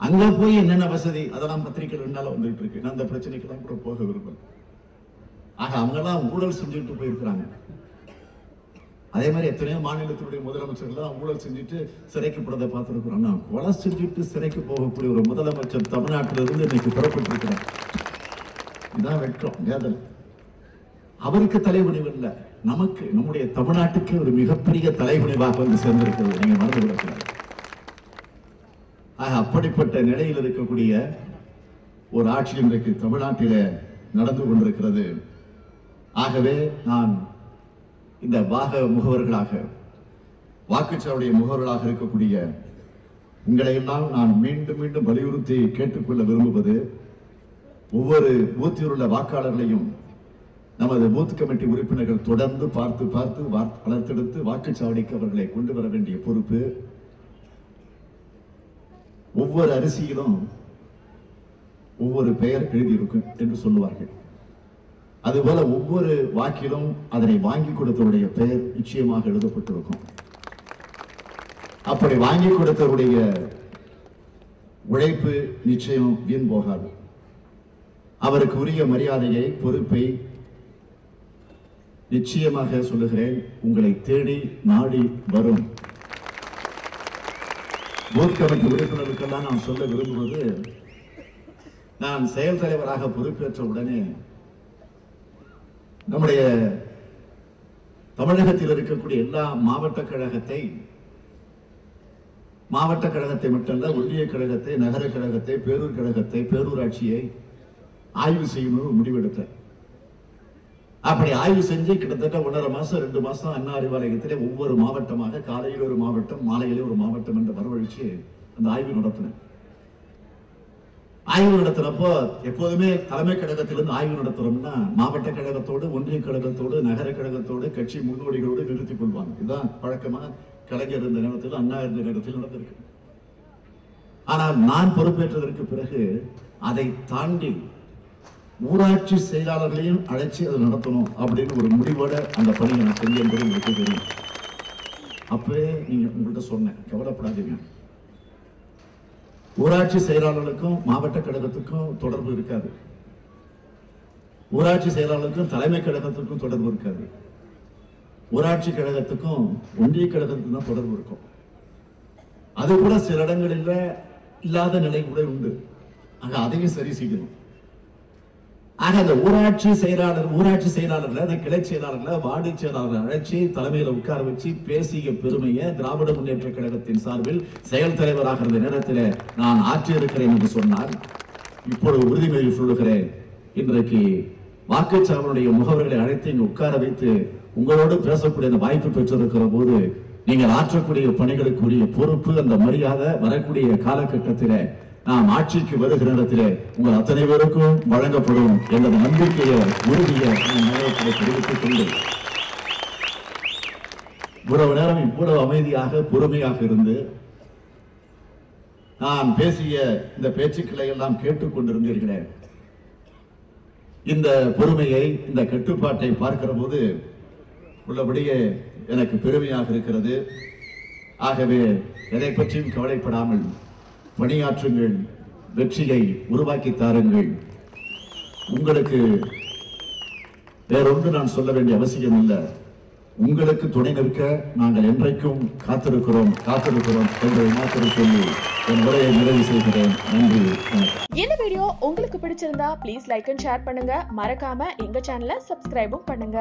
அங்க போய் என்னென்ன வசதி அதெல்லாம் பத்திரிகைகள் என்னால வந்துட்டு இருக்கு. நான் அந்த பிரச்சனைக்கெல்லாம் கூட போக விரும்பல. ஆக அவங்க எல்லாம் ஊழல் செஞ்சுட்டு போயிருக்கிறாங்க. அதே மாதிரி எத்தனையோ மாநிலத்தினுடைய முதலமைச்சர்கள் ஊழல் செஞ்சுட்டு சிறைக்கு போறதை பார்த்திருக்கிறோம். கொலை செஞ்சுட்டு சிறைக்கு போகக்கூடிய ஒரு முதலமைச்சர் தமிழ்நாட்டிலிருந்து இன்னைக்கு புறப்பட்டிருக்கிறார். இதான் வெட்கம், வேதனை. அவருக்கு தலைகுனிவு இல்லை, நமக்கு, நம்முடைய தமிழ்நாட்டுக்கு ஒரு மிகப்பெரிய தலைகுனிவாக வந்து சேர்ந்திருக்கிறது. நீங்க மறந்து விடக்கூடாது. ஆக அப்படிப்பட்ட நிலையில் இருக்கக்கூடிய ஒரு ஆட்சி இன்றைக்கு தமிழ்நாட்டில நடந்து கொண்டிருக்கிறது. ஆகவே நான் இந்த பாக முகவர்களாக, வாக்குச்சாவடிய முகவர்களாக இருக்கக்கூடிய உங்களை எல்லாம் நான் மீண்டும் மீண்டும் வலியுறுத்தி கேட்டுக்கொள்ள விரும்புவது, ஒவ்வொரு பூத்தில் உள்ள வாக்காளர்களையும் நமது பூத் கமிட்டி உறுப்பினர்கள் தொடர்ந்து பார்த்து பார்த்து வளர்த்தெடுத்து வாக்குச்சாவடிக்கு அவர்களை கொண்டு வர வேண்டிய பொறுப்பு. ஒவ்வொரு அரிசியிலும் ஒவ்வொரு பெயர் எழுதியிருக்கும் என்று சொல்லுவார்கள். அதுபோல ஒவ்வொரு வாக்கிலும் அதனை வாங்கி கொடுத்தவருடைய பெயர் நிச்சயமாக எழுதப்பட்டிருக்கும். அப்படி வாங்கி கொடுத்தவருடைய உழைப்பு நிச்சயம் வீண் போகாது. அவருக்கு உரிய மரியாதையை, பொறுப்பை நிச்சயமாக சொல்லுகிறேன், உங்களை தேடி நாடி வரும். பூத் கமிட்டி உறுப்பினர்களுக்கெல்லாம் நான் சொல்ல விரும்புவது, நான் செயல் தலைவராக பொறுப்பேற்ற உடனே நம்முடைய தமிழகத்தில் இருக்கக்கூடிய எல்லா மாவட்ட கழகத்தை மட்டுமல்ல, ஒன்றிய கழகத்தை, நகர கழகத்தை, பேரூர் கழகத்தை, பேரூராட்சியை ஆய்வு செய்யணும் முடிவெடுத்தேன். அப்படி ஆய்வு செஞ்சு கிட்டத்தட்ட 1.5 மாசம் 2 மாசம் அண்ணா அறிவாலயத்திலே ஒவ்வொரு மாவட்டமாக, காலையில் ஒரு மாவட்டம், மாலையிலே ஒரு மாவட்டம் என்று வரவழைச்சு அந்த ஆய்வு நடத்தினேன். ஆய்வு நடத்துறப்போ எப்போதுமே தலைமை கழகத்திலிருந்து ஆய்வு நடத்துறோம்னா மாவட்ட கழகத்தோடு, ஒன்றிய கழகத்தோடு, நகர கழகத்தோடு, கட்சி முன்னோடிகளோடு நிறுத்திக் கொள்வாங்க. இதுதான் வழக்கமா கலைஞர் இருந்த நேரத்தில், அண்ணா இருந்த நேரத்தில் நடந்திருக்கு. ஆனால் நான் பொறுப்பேற்றதற்கு பிறகு அதை தாண்டி ஊராட்சி செயலாளர்களையும் அழைச்சி அதை நடத்தணும் அப்படின்னு ஒரு முடிவோட அந்த பணியை நான் செஞ்சேன் என்பது உங்களுக்கு தெரியும். அப்பவே நீங்க உங்கள்கிட்ட சொன்னேன், கவலைப்படாதீங்க. ஊராட்சி செயலாளர்களுக்கும் மாவட்ட கழகத்துக்கும் தொடர்பு இருக்காது. ஊராட்சி செயலாளருக்கும் தலைமை கழகத்துக்கும் தொடர்பு இருக்காது. ஊராட்சி கழகத்துக்கும் ஒன்றிய கழகத்துக்கும் தான் தொடர்பு இருக்கும். அது கூட சில இடங்களில் இல்லாத நிலை கூட உண்டு. ஆக அதையும் சரி செய்யணும். ஆக அந்த ஊராட்சி செயலாளர்ல அந்த கிளை செயலாளர்ல வார்டு செயலாளர் அழைச்சி தலைமையில உட்கார வச்சு பேசிய பெருமையை திராவிட முன்னேற்ற கழகத்தின் சார்பில் செயல் தலைவராக இருந்த நேரத்தில் நான் ஆற்றி இருக்கிறேன் என்று சொன்னால், இப்பொழுது உறுதிமொழி சொல்லுகிறேன். இன்றைக்கு வாக்குச்சாவனுடைய முகவர்களை அழைத்து இங்கு உட்கார வைத்து உங்களோடு பேசக்கூடிய அந்த வாய்ப்பு பெற்றிருக்கிற போது, நீங்கள் ஆற்றக்கூடிய பணிகளுக்குரிய பொறுப்பு, அந்த மரியாதை வரக்கூடிய காலகட்டத்தில் நாம் ஆட்சிக்கு வருகிற நேரத்திலே உங்கள் அத்தனை பேருக்கும் வழங்கப்படும் என்ற நம்பிக்கையை உறுதியை தெரிவித்துக் கொண்டு, இவ்வளவு நேரம் இவ்வளவு அமைதியாக பொறுமையாக இருந்து நான் பேசிய இந்த பேச்சுக்களை எல்லாம் கேட்டுக் கொண்டிருந்தீர்களே, இந்த பொறுமையை, இந்த கட்டுப்பாட்டை பார்க்கிற போது உள்ளபடியே எனக்கு பெருமையாக இருக்கிறது. ஆகவே எதை பற்றியும் கவலைப்படாமல் பணியாற்றுங்கள், வெற்றியை உருவாக்கி தாருங்கள். உங்களுக்கு வேறொன்று நான் சொல்ல வேண்டிய அவசியம் இல்லை. உங்களுக்கு துணை நிற்க நாங்கள் என்றைக்கும் காத்திருக்கிறோம் என்று மாத்திரை சொல்லி என் உரையை நிறைவு செய்கிறேன். நன்றி. இந்த வீடியோ உங்களுக்கு பிடிச்சிருந்தா ப்ளீஸ் லைக் அண்ட் ஷேர் பண்ணுங்க. மறக்காம எங்க சேனலை சப்ஸ்கிரைபும் பண்ணுங்க.